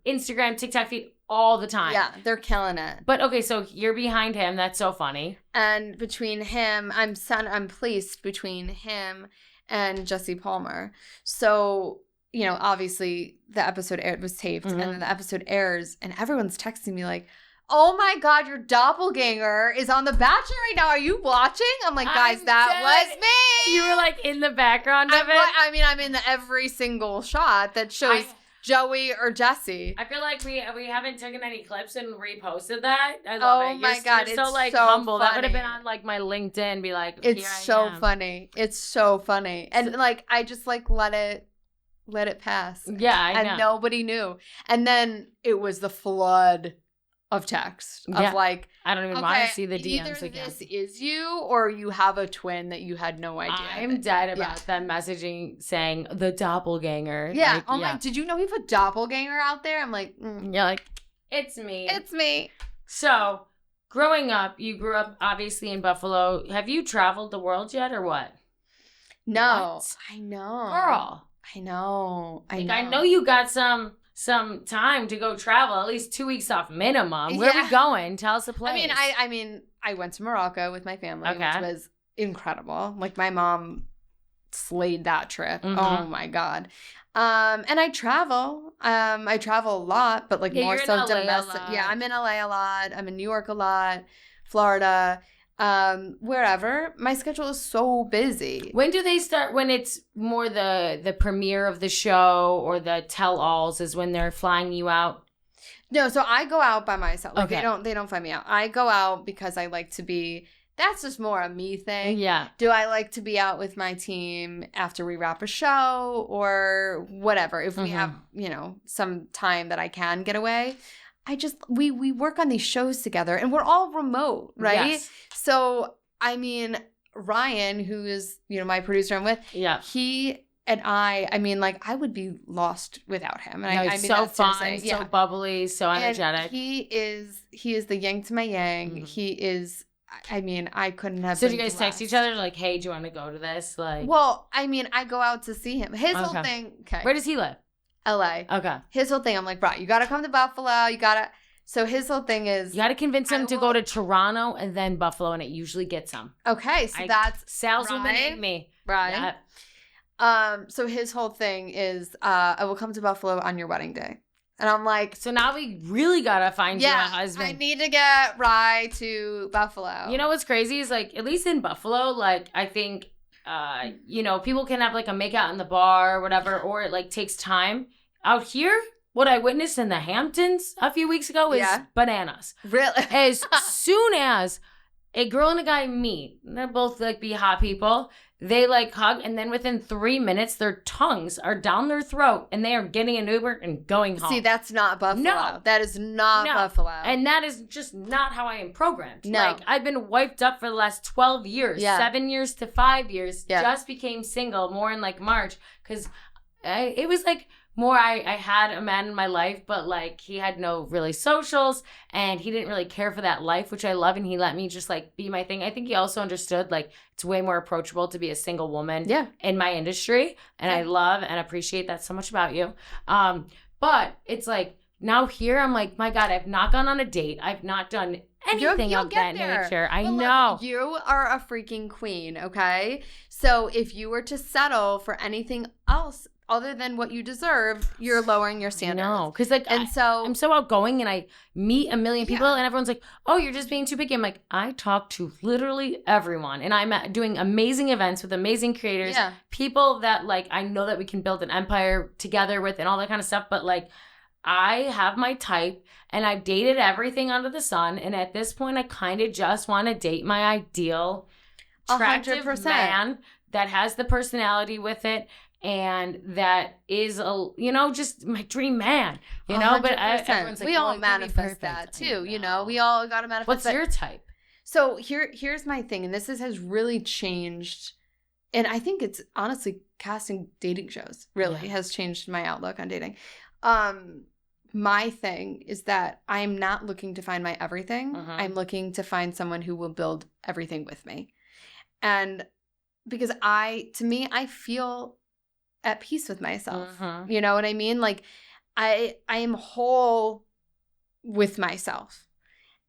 Instagram, TikTok feed all the time. Yeah, they're killing it. But okay, so you're behind him. That's so funny. And between him, I'm placed between him and Jesse Palmer. So, obviously the episode was taped, and then the episode airs, and everyone's texting me like, oh my God, your doppelganger is on The Bachelor right now. Are you watching? I'm like, guys, that was me. You were like in the background of it? I'm in every single shot that shows Joey or Jesse. I feel like we haven't taken any clips and reposted that. I love it. My God, you're so it's humble. Funny. That would have been on like my LinkedIn. Be like, it's so funny. It's so funny, and like I just like let it pass. Yeah, I know. And nobody knew, and then it was the flood of text of like, I don't even want to see the DMs either again. This is you, or you have a twin that you had no idea. I'm dead about them messaging saying the doppelganger. Yeah. Like, did you know we have a doppelganger out there? I'm like, yeah, like it's me. It's me. So, growing up, you grew up obviously in Buffalo. Have you traveled the world yet, or what? No. What? I know, girl. I know. I know you got some time to go travel, at least 2 weeks off minimum. Where are we going? Tell us a place. I went to Morocco with my family, which was incredible. Like my mom slayed that trip. Oh my God. And I travel. I travel a lot, but like more so domestic. Yeah, I'm in LA a lot. I'm in New York a lot, Florida. Wherever. My schedule is so busy. When do they start? When it's more the premiere of the show or the tell-alls is when they're flying you out? No, so I go out by myself. Like they don't fly me out. I go out because I like to be. That's just more a me thing. Yeah. Do I like to be out with my team after we wrap a show or whatever? If we have, some time that I can get away. We work on these shows together and we're all remote, right? Yes. So, Ryan, who is, my producer I'm with, he and I would be lost without him. And he's so fun, so bubbly, so energetic. And he is the yang to my yang. Mm-hmm. He is, I couldn't have. So do you guys text each other like, hey, do you want to go to this? Like, well, I go out to see him. His whole thing. Okay. Where does he live? LA. Okay. His whole thing, I'm like, bro, you got to come to Buffalo. So his whole thing is. You got to convince him to go to Toronto and then Buffalo, and it usually gets him. Okay. So that's. Saleswoman in me. Right. Yeah. So his whole thing is, I will come to Buffalo on your wedding day. And I'm like. So now we really got to find you a husband. I need to get Rye to Buffalo. You know what's crazy is like, at least in Buffalo, like, I think. People can have like a makeout in the bar or whatever, or it like takes time. Out here, what I witnessed in the Hamptons a few weeks ago is bananas. Really? As soon as a girl and a guy meet, they're both like be hot people, they like hug, and then within 3 minutes, their tongues are down their throat and they are getting an Uber and going home. See, that's not Buffalo. No. That is not Buffalo. And that is just not how I am programmed. No. Like, I've been wiped up for the last 12 years, 7 years to 5 years, just became single more in like March, because it was like I had a man in my life, but like he had no really socials and he didn't really care for that life, which I love. And he let me just like be my thing. I think he also understood like it's way more approachable to be a single woman in my industry. And I love and appreciate that so much about you. But it's like now here I'm like, my God, I've not gone on a date. I've not done anything of that nature. I know. Look, you are a freaking queen, okay? So if you were to settle for anything else other than what you deserve, you're lowering your standards. No, because like, I'm so outgoing and I meet a million people and everyone's like, oh, you're just being too picky. I'm like, I talk to literally everyone and I'm doing amazing events with amazing creators, people that like, I know that we can build an empire together with and all that kind of stuff. But like, I have my type and I've dated everything under the sun. And at this point, I kind of just want to date my ideal attractive 100%. Man that has the personality with it. And that is, just my dream man, 100%. But everyone's like, we all manifest that too, we all got to manifest. What's your type? So here's my thing. And this has really changed. And I think it's honestly casting dating shows really has changed my outlook on dating. My thing is that I'm not looking to find my everything. I'm looking to find someone who will build everything with me. And because I feel at peace with myself. You know what I mean? Like I am whole with myself.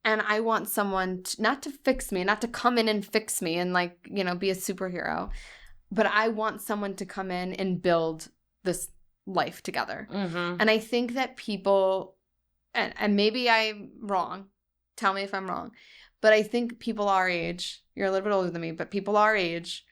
And I want someone not to fix me, not to come in and fix me and like, be a superhero. But I want someone to come in and build this life together. And I think that people, and maybe I'm wrong, tell me if I'm wrong, but I think people our age, you're a little bit older than me, but people our age,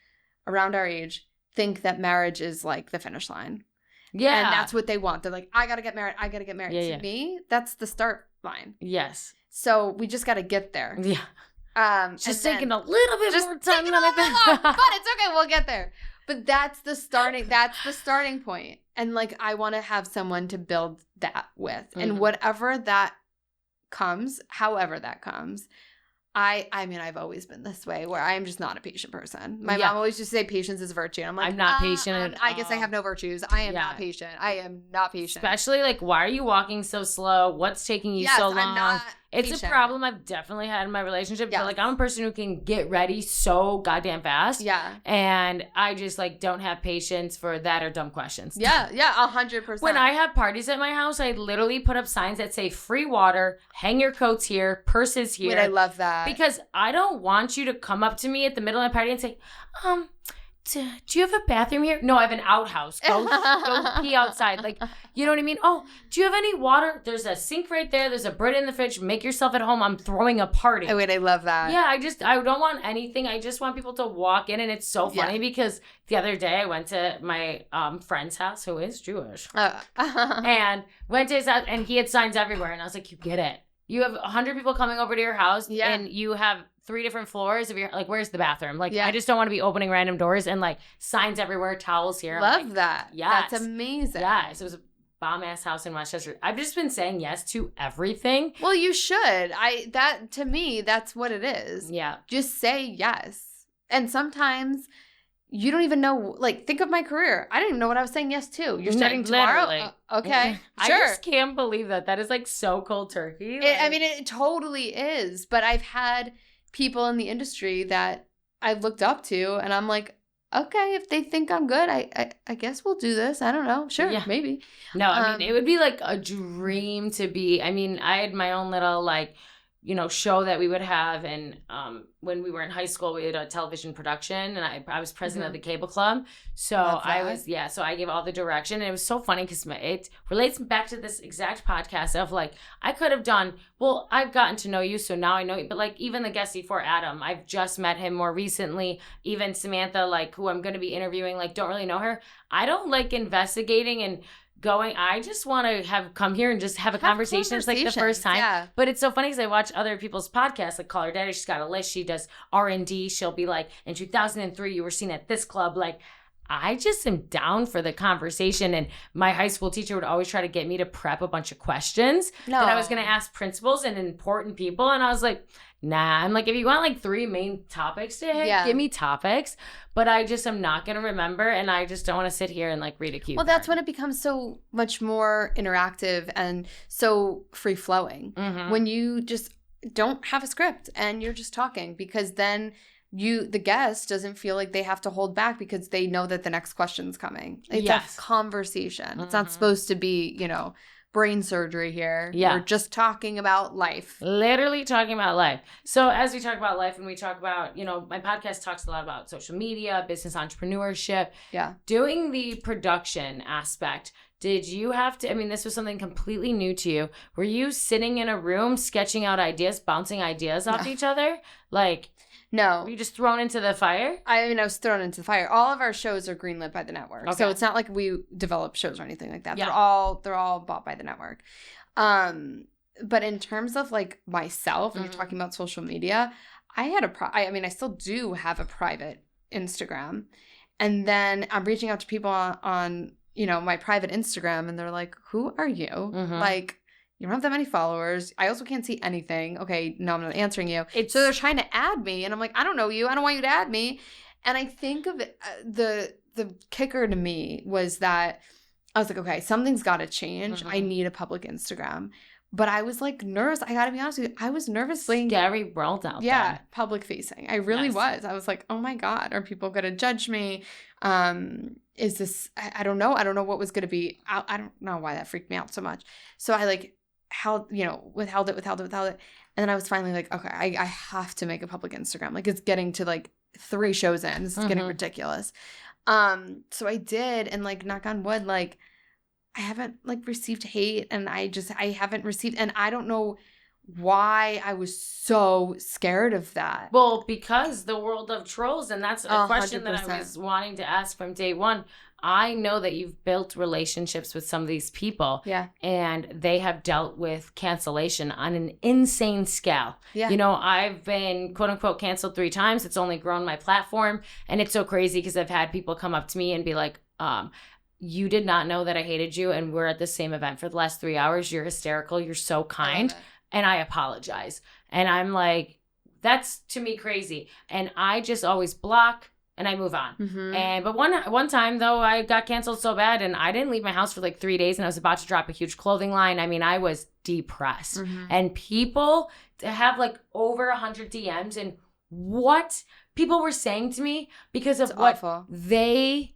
around our age, think that marriage is like the finish line. Yeah. And that's what they want. They're like, I got to get married. I got to get married. To me, that's the start line. Yes. So we just got to get there. Yeah. Just taking a little bit more time than I think. But it's okay. We'll get there. But that's the starting point. And like, I want to have someone to build that with. And whatever that comes, however that comes, I mean, I've always been this way where I am just not a patient person. My mom always used to say patience is a virtue. And I'm like, I'm not patient. I guess I have no virtues. I am not patient. I am not patient. Especially like, why are you walking so slow? What's taking you so long? I'm not it's patient. A problem I've definitely had in my relationship. But like, I'm a person who can get ready so goddamn fast. Yeah. And I just like don't have patience for that or dumb questions. Yeah. 100%. When I have parties at my house, I literally put up signs that say free water, hang your coats here, purses here. Wait, I love that. Because I don't want you to come up to me at the middle of the party and say, do you have a bathroom here? No, I have an outhouse. Go pee outside. Like, you know what I mean? Oh, do you have any water? There's a sink right there. There's a Brita in the fridge. Make yourself at home. I'm throwing a party. Oh, wait, I love that. Yeah, I don't want anything. I just want people to walk in. And it's so funny because the other day I went to my friend's house, who is Jewish, and went to his house, and he had signs everywhere. And I was like, you get it. You have 100 people coming over to your house, and you have 3 different floors of your, like, where's the bathroom? Like, I just don't want to be opening random doors and like signs everywhere, towels here. Love that. Yeah. That's amazing. Yes. It was a bomb ass house in Westchester. I've just been saying yes to everything. Well, you should. To me, that's what it is. Yeah. Just say yes. And sometimes you don't even know, like, think of my career. I didn't even know what I was saying yes to. You're starting tomorrow? Okay. Sure. I just can't believe that. That is like so cold turkey. It totally is. But I've had people in the industry that I've looked up to, and I'm like, okay, if they think I'm good, I guess we'll do this. I don't know. Sure, maybe. No, I mean, it would be like a dream to be. I mean, I had my own little like, show that we would have, and when we were in high school, we had a television production, and I was president of the cable club. So so I gave all the direction, and it was so funny because it relates back to this exact podcast of like, I could have done, well, I've gotten to know you, so now I know you, but like even the guest before, Adam, I've just met him more recently. Even Samantha, like who I'm going to be interviewing, like don't really know her. I don't like investigating and going, I just want to come here and just have a conversation. It's like the first time. Yeah. But it's so funny because I watch other people's podcasts, like Call Her Daddy. She's got a list. She does R&D. She'll be like, in 2003, you were seen at this club. Like, I just am down for the conversation. And my high school teacher would always try to get me to prep a bunch of questions that I was going to ask principals and important people. And I was like, nah. I'm like, if you want like 3 main topics to hit, give me topics. But I just am not going to remember. And I just don't want to sit here and like read a cue. Well, that's when it becomes so much more interactive and so free flowing. When you just don't have a script and you're just talking, because then the guest doesn't feel like they have to hold back because they know that the next question's coming. It's a conversation. It's not supposed to be, brain surgery here. Yeah. We're just talking about life. Literally talking about life. So as we talk about life and we talk about, my podcast talks a lot about social media, business entrepreneurship. Yeah. Doing the production aspect, did you have to, this was something completely new to you. Were you sitting in a room sketching out ideas, bouncing ideas off each other? No. Were you just thrown into the fire? I was thrown into the fire. All of our shows are greenlit by the network. Okay. So it's not like we develop shows or anything like that. Yeah. They're all bought by the network. But in terms of like myself, and you're talking about social media, I had I still do have a private Instagram. And then I'm reaching out to people on my private Instagram, and they're like, who are you? Like, you don't have that many followers. I also can't see anything. Okay, no, I'm not answering you. So they're trying to add me, and I'm like, I don't know you. I don't want you to add me. And I think of it, the kicker to me was that I was like, okay, something's got to change. I need a public Instagram. But I was like nervous. I got to be honest with you. I was nervous. Scary world out there. Yeah, public facing. I really was. I was like, oh my God, are people going to judge me? Is this, I don't know. I don't know what was going to be. I don't know why that freaked me out so much. So I withheld it. And then I was finally like, okay, I have to make a public Instagram. Like, it's getting to like 3 shows in. This is getting ridiculous. So I did, and like, knock on wood, like, I haven't like received hate, and I haven't received, and I don't know why I was so scared of that. Well, because the world of trolls, and that's a question 100%. That I was wanting to ask from day one. I know that you've built relationships with some of these people. Yeah. And they have dealt with cancellation on an insane scale. Yeah. I've been quote unquote canceled 3 times. It's only grown my platform. And it's so crazy because I've had people come up to me and be like, you did not know that I hated you, and we're at the same event for the last 3 hours. You're hysterical. You're so kind. And I apologize. And I'm like, that's to me crazy. And I just always block and I move on. But one time though, I got canceled so bad, and I didn't leave my house for like 3 days, and I was about to drop a huge clothing line. I was depressed. And people have like over 100 DMs, and what people were saying to me because of what they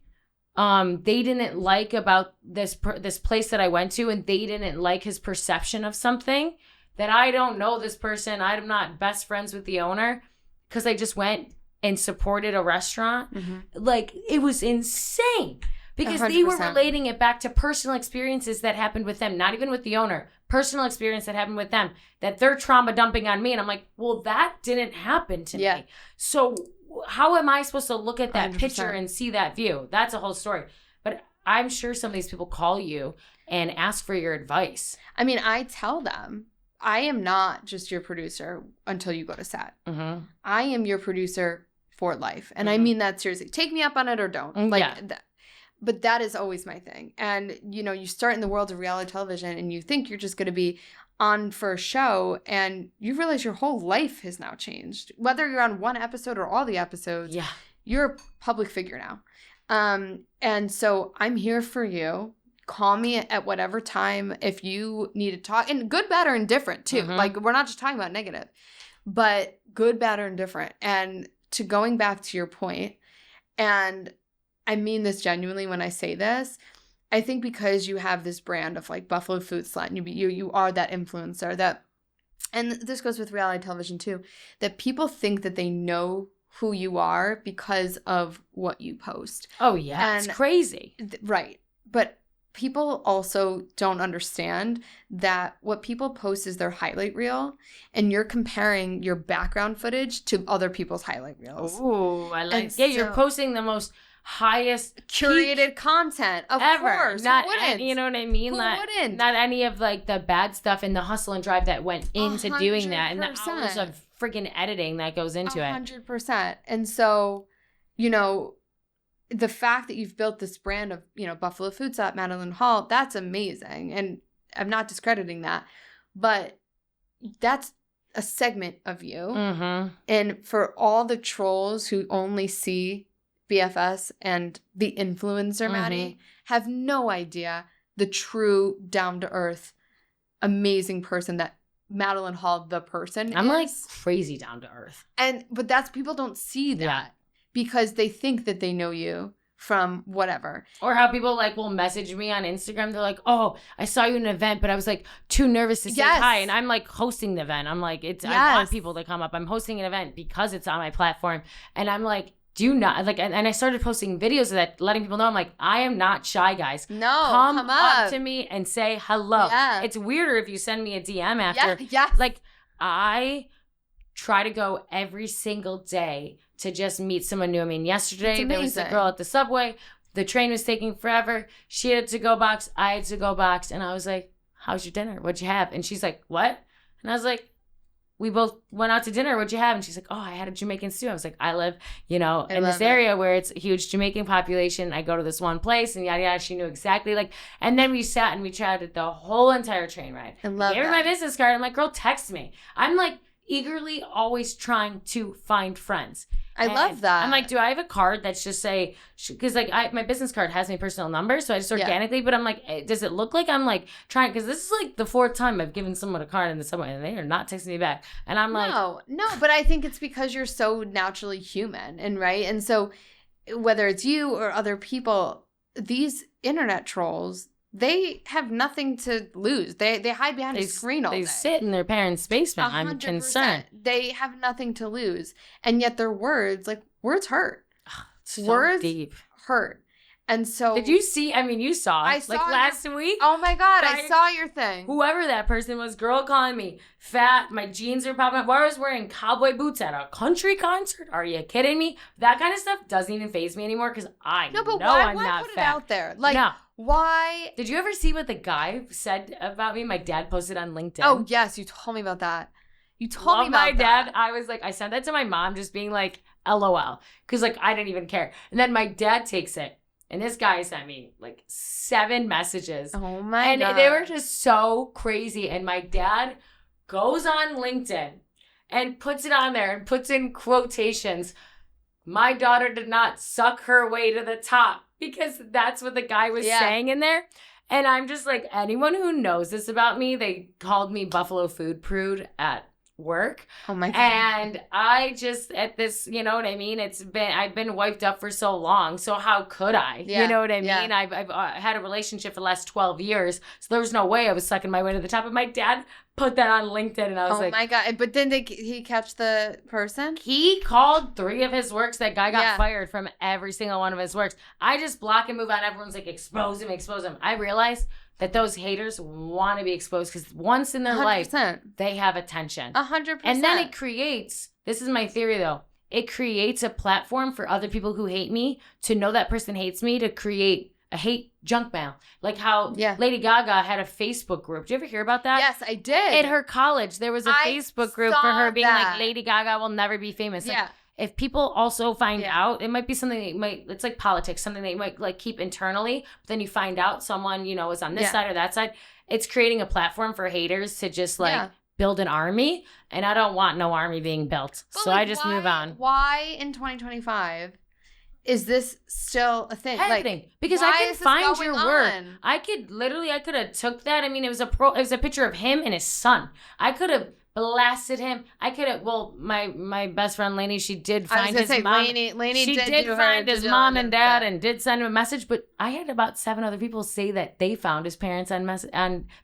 didn't like about this place that I went to, and they didn't like his perception of something. That I don't know this person. I'm not best friends with the owner because I just went and supported a restaurant. Like, it was insane because 100%. They were relating it back to personal experiences that happened with them, not even with the owner, personal experience that happened with them, that they're trauma dumping on me. And I'm like, well, that didn't happen to me. So how am I supposed to look at that 100%. Picture and see that view? That's a whole story. But I'm sure some of these people call you and ask for your advice. I tell them, I am not just your producer until you go to set. I am your producer for life. And I mean that seriously. Take me up on it or don't. But that is always my thing. And, you start in the world of reality television, and you think you're just going to be on for a show, and you realize your whole life has now changed. Whether you're on one episode or all the episodes, you're a public figure now. And so I'm here for you. Call me at whatever time if you need to talk. And good, bad, or indifferent, too. Like, we're not just talking about negative. But good, bad, or indifferent. And to going back to your point, and I mean this genuinely when I say this, I think because you have this brand of like Buffalo Food Slut, and you are that influencer that, and this goes with reality television too, that people think that they know who you are because of what you post. Oh yeah, and it's crazy. Right. But people also don't understand that what people post is their highlight reel, and you're comparing your background footage to other people's highlight reels. Ooh, I like. And you're posting the most highest curated content of ever. Course. Not, who wouldn't? You know what I mean? Who wouldn't? Not any of like the bad stuff and the hustle and drive that went into 100%. Doing that, and the hours of freaking editing that goes into 100%. And so, the fact that you've built this brand of, Buffalo Food Stop, Madeline Hall, that's amazing. And I'm not discrediting that. But that's a segment of you. Mm-hmm. And for all the trolls who only see BFS and the influencer Maddie have no idea the true down-to-earth, amazing person that Madeline Hall, the person, I'm is. like crazy down to earth. But that's, people don't see that because they think that they know you from whatever. Or how people like will message me on Instagram. They're like, "Oh, I saw you in an event, but I was like too nervous to say hi." And I'm like hosting the event. I'm like, I want people to come up. I'm hosting an event because it's on my platform. And I'm like, do you not like? And I started posting videos of that, letting people know. I'm like, I am not shy, guys. No, come up to me and say hello. Yeah. It's weirder if you send me a DM after. Yeah. Like, I try to go every single day to just meet someone new. I mean, yesterday there was a girl at the subway. The train was taking forever. She had a to-go box. I had a to-go box. And I was like, how's your dinner? What'd you have? And she's like, what? And I was like, we both went out to dinner. What'd you have? And she's like, oh, I had a Jamaican stew. I was like, I live, in this area where it's a huge Jamaican population. I go to this one place and yada, yada. She knew exactly and then we sat and we chatted the whole entire train ride. I love that. Gave her my business card. I'm like, girl, text me. I'm like eagerly always trying to find friends. I love that. I'm like, do I have a card that's just say, because my business card has my personal number, so I just organically, but I'm like, does it look like I'm like trying, because this is like the 4th time I've given someone a card in the subway and they are not texting me back. And I'm like, no, but I think it's because you're so naturally human and so whether it's you or other people, these internet trolls, they have nothing to lose. They hide behind a screen all day. They sit in their parents' basement. 100%. I'm concerned. They have nothing to lose. And yet their words hurt. So words deep. Hurt. And so... Did you see? I mean, you saw. I saw last week. Oh my God, I saw your thing. Whoever that person was, girl calling me fat, my jeans are popping up. Why I was wearing cowboy boots at a country concert? Are you kidding me? That kind of stuff doesn't even faze me anymore because I'm not fat. Why put it out there? No. Why? Did you ever see what the guy said about me? My dad posted on LinkedIn. Oh, yes. You told me about that. You told me about my dad. I was like, I sent that to my mom just being like, LOL. Because I didn't even care. And then my dad takes it. And this guy sent me 7 messages. Oh my God. And they were just so crazy. And my dad goes on LinkedIn and puts it on there and puts in quotations. My daughter did not suck her way to the top. Because that's what the guy was saying in there. And I'm just like, anyone who knows this about me, they called me Buffalo Food Prude at work. Oh my God. And I just, at this, you know what I mean? I've been wiped up for so long. So how could I? Yeah. You know what I mean? Yeah. I've had a relationship for the last 12 years. So there was no way I was sucking my way to the top. And my dad put that on LinkedIn and I was like, oh my God. But then he catch the person? He called 3 of his works. That guy got fired from every single one of his works. I just block and move on. Everyone's like, expose him. I realized that those haters want to be exposed because once in their 100%. life, they have attention. 100%. And then it creates, this is my theory though, it creates a platform for other people who hate me to know that person hates me, to create a hate junk mail. Like how Lady Gaga had a Facebook group. Did you ever hear about that? Yes, I did. At her college, there was a Facebook group for her being like, Lady Gaga will never be famous. Yeah. Like, if people also find out, it might be something it's like politics, something they might keep internally, but then you find out someone, is on this side or that side. It's creating a platform for haters to just build an army, and I don't want no army being built. But so I just move on. Why in 2025 is this still a thing? Happening. Because I can find your work. I could have took that. I mean, it was a picture of him and his son. I could have blasted him. I could have. Well, my best friend Lainey, she did find his mom. Lainey she did find his mom and dad and did send him a message. But I had about 7 other people say that they found his parents on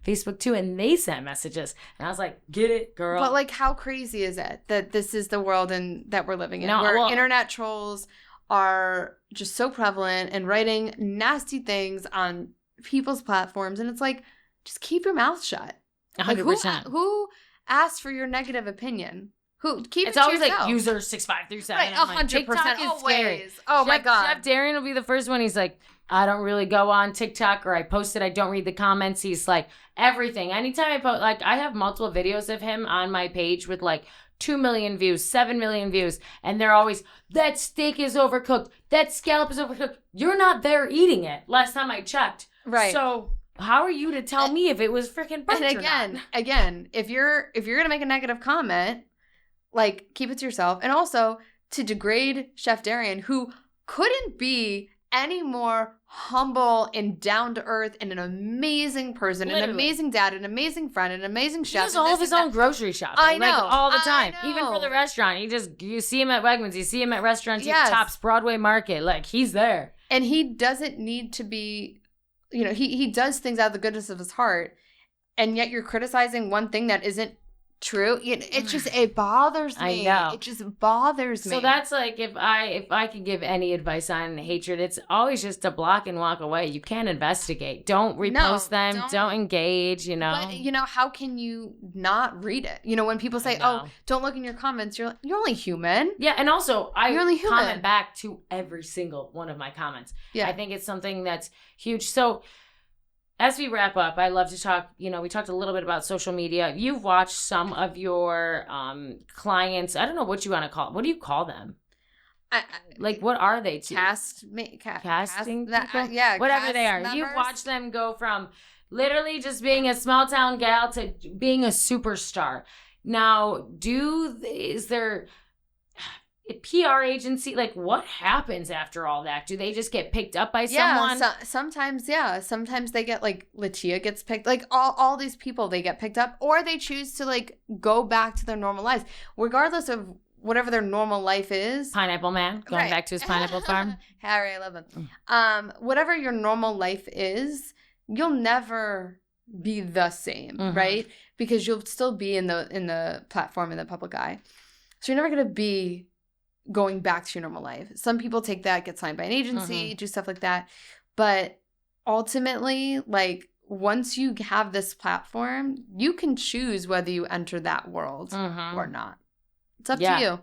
Facebook too, and they sent messages. And I was like, "Get it, girl." But how crazy is it that this is the world that we're living in, where internet trolls are just so prevalent and writing nasty things on people's platforms, and it's like, just keep your mouth shut. 100%. Who asked for your negative opinion? Who keep it's it to always yourself. like user 6537. Right, 100%. TikTok is always. scary. Oh my God. Chef Darian will be the first one. He's like, I don't really go on TikTok, or I post it, I don't read the comments. He's like, everything. Anytime I post, like, I have multiple videos of him on my page with like 2 million views, 7 million views. And they're always, that steak is overcooked. That scallop is overcooked. You're not there eating it. Last time I checked. Right. So how are you to tell me if it was freaking burnt and or not? again, if you're going to make a negative comment, like, keep it to yourself. And also to degrade Chef Darian, who couldn't be any more humble and down to earth and an amazing person, an amazing dad, an amazing friend, an amazing chef. He does all of his own grocery shopping. I know. Like, all the time. Even for the restaurant. You see him at Wegmans, you see him at restaurants, Tops, Broadway Market. Like, he's there. And he doesn't need to be, you know, he does things out of the goodness of his heart. And yet you're criticizing one thing that isn't true. It bothers me. I know. It just bothers me. So that's like, if I could give any advice on hatred, it's always just to block and walk away. You can't investigate. Don't repost them. Don't engage, you know. But, you know, how can you not read it? You know, when people say, oh, don't look in your comments, you're only human. Yeah, and also, I only human. Comment back to every single one of my comments. Yeah. I think it's something that's huge. So, as we wrap up, I love to talk, you know, we talked a little bit about social media. You've watched some of your clients. I don't know what you want to call it. What do you call them? Like, what are they? Casting people? Yeah. Whatever they are. Members? You've watched them go from literally just being a small town gal to being a superstar. Now, is there a PR agency? Like, what happens after all that? Do they just get picked up by someone? Sometimes they get, like, Latia gets picked, like, all these people, they get picked up, or they choose to, like, go back to their normal lives regardless of whatever their normal life is. Pineapple Man going back to his pineapple farm. Harry, I love him. Whatever your normal life is, you'll never be the same, right? Because you'll still be in the platform, in the public eye, so you're never going to be going back to your normal life. Some people take that, get signed by an agency, do stuff like that. But ultimately, like, once you have this platform, you can choose whether you enter that world or not. It's up to you.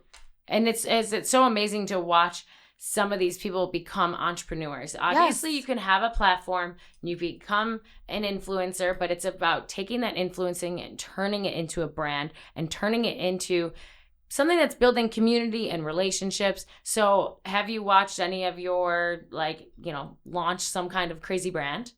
And it's so amazing to watch some of these people become entrepreneurs. Obviously, you can have a platform and you become an influencer, but it's about taking that influencing and turning it into a brand and turning it into something that's building community and relationships. So have you watched any of your, like, you know, launch some kind of crazy brand?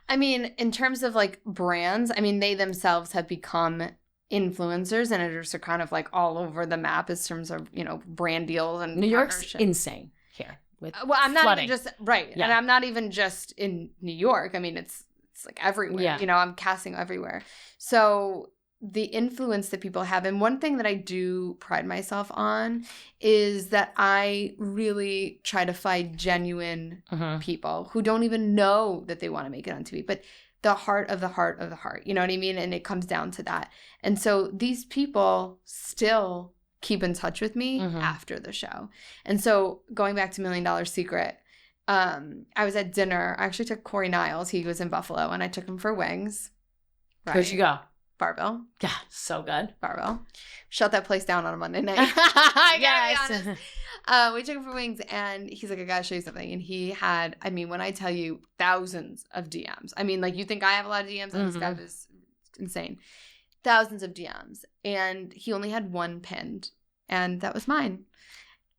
I mean, in terms of, like, brands, I mean, they themselves have become influencers and are kind of, like, all over the map in terms of, you know, brand deals and New York's insane here. I'm not flooding. even just, right. Yeah. And I'm not even just in New York. I mean, it's like everywhere. Yeah. You know, I'm casting everywhere. So the influence that people have. And one thing that I do pride myself on is that I really try to find genuine people who don't even know that they want to make it on TV, but the heart of the heart of the heart. You know what I mean? And it comes down to that. And so these people still keep in touch with me after the show. And so going back to $1 Million Secret, I was at dinner. I actually took Corey Niles. He was in Buffalo, and I took him for wings. Right. Where'd you go? Barbell. Yeah, so good. Barbell. Shut that place down on a Monday night. I gotta be honest. We took him for wings, and he's like, I gotta show you something. And he had, I mean, when I tell you, thousands of DMs. I mean, like, you think I have a lot of DMs, and this guy was insane. Thousands of DMs. And he only had one pinned, and that was mine.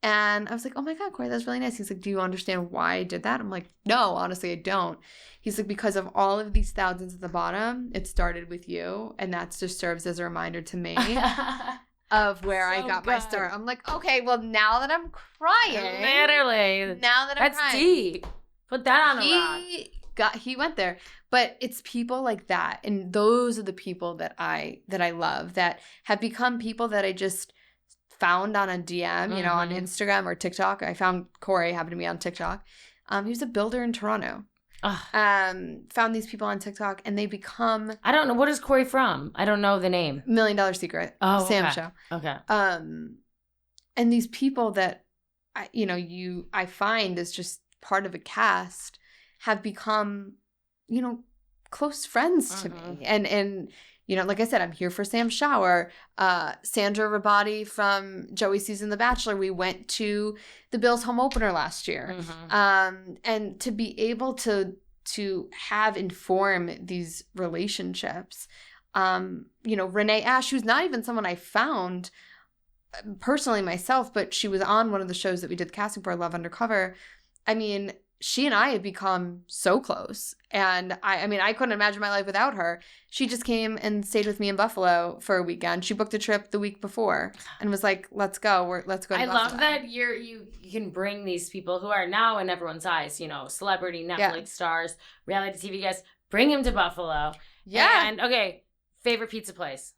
And I was like, oh my God, Corey, that's really nice. He's like, do you understand why I did that? I'm like, no, honestly, I don't. He's like, because of all of these thousands at the bottom, it started with you. And that just serves as a reminder to me of where I got my start. I'm like, okay, well, now that I'm crying. Literally. Now that I'm crying. That's deep. Put that on a rock. He went there. But it's people like that. And those are the people that I love, that have become people that I just found on a DM, you know, on Instagram or TikTok. I found Corey, happened to be on TikTok. He was a builder in Toronto. Found these people on TikTok, and they become... I don't know. What is Corey from? I don't know the name. $1 Million Secret. Oh, Sam show. Okay. And these people that, I find as just part of a cast have become, you know, close friends to me. And like I said, I'm here for Sam Shower. Sandra Rabati from Joey's season The Bachelor. We went to the Bills home opener last year. And to be able to have inform these relationships. Renee Ash, who's not even someone I found personally myself, but she was on one of the shows that we did casting for, Love Undercover. I mean, she and I have become so close. And I couldn't imagine my life without her. She just came and stayed with me in Buffalo for a weekend. She booked a trip the week before and was like, let's go. Let's go to Buffalo. Love that you can bring these people who are now in everyone's eyes, celebrity, Netflix stars, reality TV guests, bring them to Buffalo. Yeah. And, okay, favorite pizza place?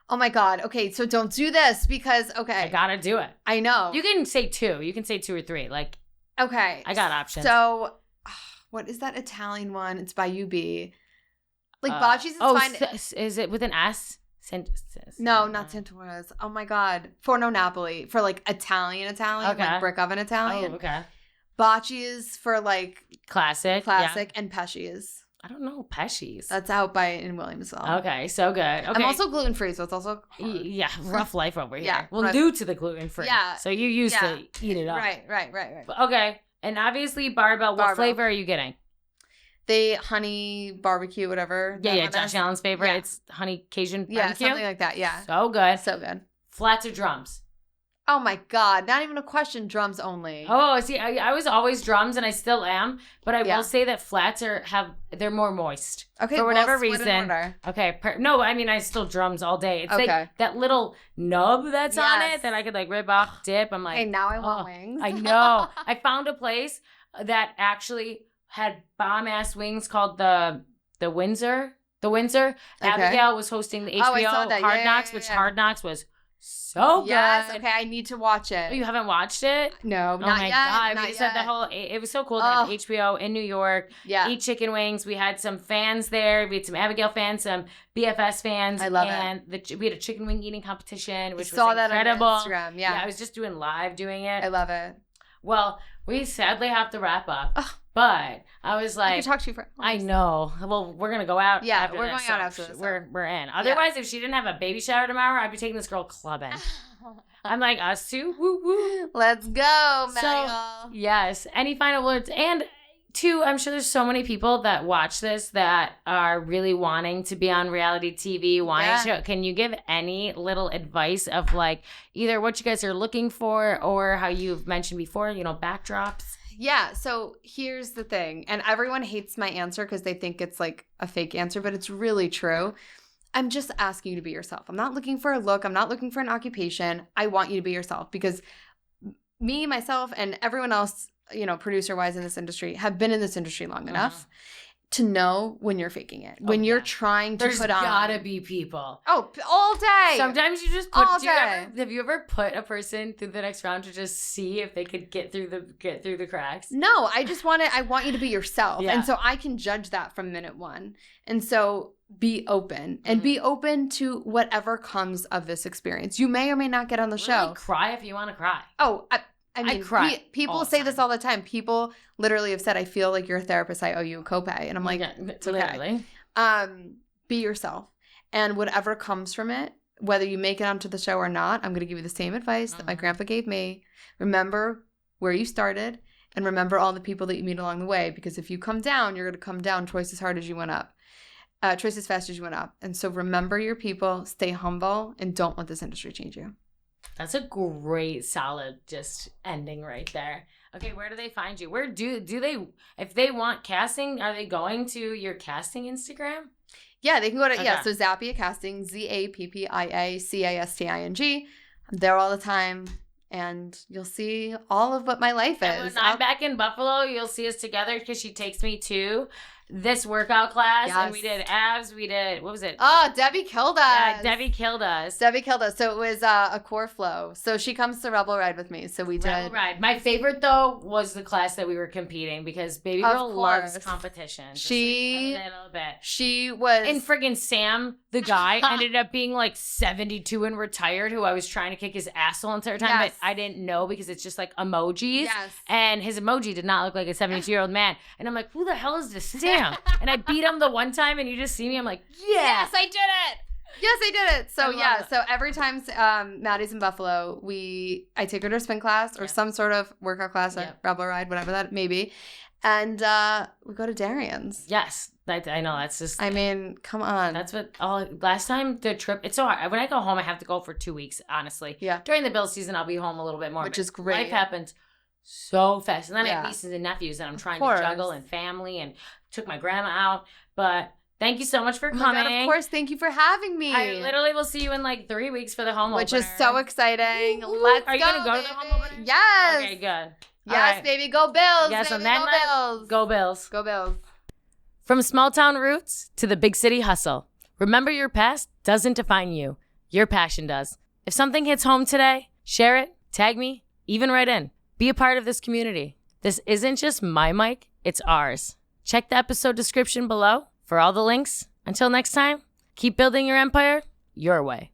Oh my God. Okay, so don't do this because, I gotta do it. I know. You can say 2. You can say 2 or 3. Like, okay. I got options. So, what is that Italian one? It's by UB. Like, Bocce's is fine. Is it with an S? No, not Santora's. Oh my God. Forno Napoli. For like Italian, okay. like brick oven Italian. Oh, okay. Bocce's for like classic, and Pesci's. I don't know Pesci's. That's out in Williamsville. Okay, so good. Okay. I'm also gluten-free, so it's also hard. Yeah, rough life over here. Yeah, well, new to the gluten-free. Yeah. So you used to eat it up. Right. Okay, and obviously Barbell. What flavor are you getting? The honey barbecue, whatever. Yeah, Josh Allen's favorite. Yeah. It's honey Cajun barbecue. Yeah, something like that, yeah. So good. So good. Flats or drums? Oh my God, not even a question, drums only. Oh, see, I was always drums and I still am, but I will say that flats they're more moist. Okay, for whatever reason. Okay, no, I still drums all day. It's like that little nub that's on it that I could like rip off, dip. I'm like, hey, now I want wings. I know. I found a place that actually had bomb ass wings called the Windsor. The Windsor. Okay. Abigail was hosting the HBO Hard Knocks, which Hard Knocks was so good. Yes, okay, I need to watch it. Oh, you haven't watched it? No, not yet. God, we just had it was so cool to have HBO in New York. Yeah. Eat chicken wings. We had some fans there. We had some Abigail fans, some BFS fans. I love it. We had a chicken wing eating competition, which was saw incredible. That on Instagram, yeah. I was just doing it. I love it. Well, we sadly have to wrap up. But I was like, I could talk to you for hours. I know. Well, we're gonna go out. Yeah, after we're this, going out after this. We're in. Otherwise, if she didn't have a baby shower tomorrow, I'd be taking this girl clubbing. I'm like, Sue, woo woo. Let's go, Maddie. So, yes. Any final words? And 2, I'm sure there's so many people that watch this that are really wanting to be on reality TV. Can you give any little advice of like either what you guys are looking for or how you've mentioned before, backdrops? Yeah, so here's the thing, and everyone hates my answer because they think it's like a fake answer, but it's really true. I'm just asking you to be yourself. I'm not looking for a look. I'm not looking for an occupation. I want you to be yourself because me, myself, and everyone else, producer-wise in this industry have been in this industry long enough to know when you're faking it. When you're trying to put on. There's gotta be people. Oh, all day. Sometimes you just put. All day. Have you ever put a person through the next round to just see if they could get through the cracks? No, I want you to be yourself. Yeah. And so I can judge that from minute 1. And so be open and be open to whatever comes of this experience. You may or may not get on the show. Cry if you want to cry. Oh, I mean, people say this all the time. People literally have said, I feel like you're a therapist. I owe you a copay. And I'm like, it's okay. Literally. Be yourself. And whatever comes from it, whether you make it onto the show or not, I'm going to give you the same advice that my grandpa gave me. Remember where you started and remember all the people that you meet along the way. Because if you come down, you're going to come down twice as hard as you went up. Twice as fast as you went up. And so remember your people, stay humble, and don't let this industry change you. That's a great, solid, just ending right there. Okay, where do they find you? Where do they, if they want casting, are they going to your casting Instagram? Yeah, they can go to, so Zappia Casting, ZAPPIA CASTING. I'm there all the time, and you'll see all of what my life is. And when I'm back in Buffalo, you'll see us together because she takes me to this workout class, and we did abs. We did, what was it? Oh, Debbie killed us. Yeah, Debbie killed us. So it was a core flow. So she comes to Rebel Ride with me. So we did. Rebel Ride. My favorite, though, was the class that we were competing because Baby Girl loves competition. She was. And friggin' Sam, the guy, ended up being like 72 and retired, who I was trying to kick his ass the entire time, but I didn't know because it's just like emojis. Yes. And his emoji did not look like a 72-year-old man. And I'm like, who the hell is this Sam? Bam. And I beat him the one time and you just see me. I'm like, Yes, I did it. Yes, I did it. So it. so every time Maddie's in Buffalo, I take her to a spin class or some sort of workout class, Rebel Ride, whatever that may be. And we go to Darian's. Yes. I know. That's just. I mean, come on. That's what. Last time the trip. It's so hard. When I go home, I have to go for 2 weeks. Honestly. Yeah. During the bill season, I'll be home a little bit more, which is great. Life happens so fast, and then I have nieces and nephews that I'm trying to juggle, and family, and took my grandma out. But thank you so much for coming. God, of course, thank you for having me. I literally will see you in like 3 weeks for the home opener. Which is so exciting. Woo-hoo. Let's go. Are you gonna go to the home opener? Yes. Okay, good. Yes, right. baby, go Bills. Yes, baby, on that go night, Bills. Go Bills. Go Bills. From small town roots to the big city hustle, remember your past doesn't define you. Your passion does. If something hits home today, share it, tag me, even write in. Be a part of this community. This isn't just my mic, it's ours. Check the episode description below for all the links. Until next time, keep building your empire your way.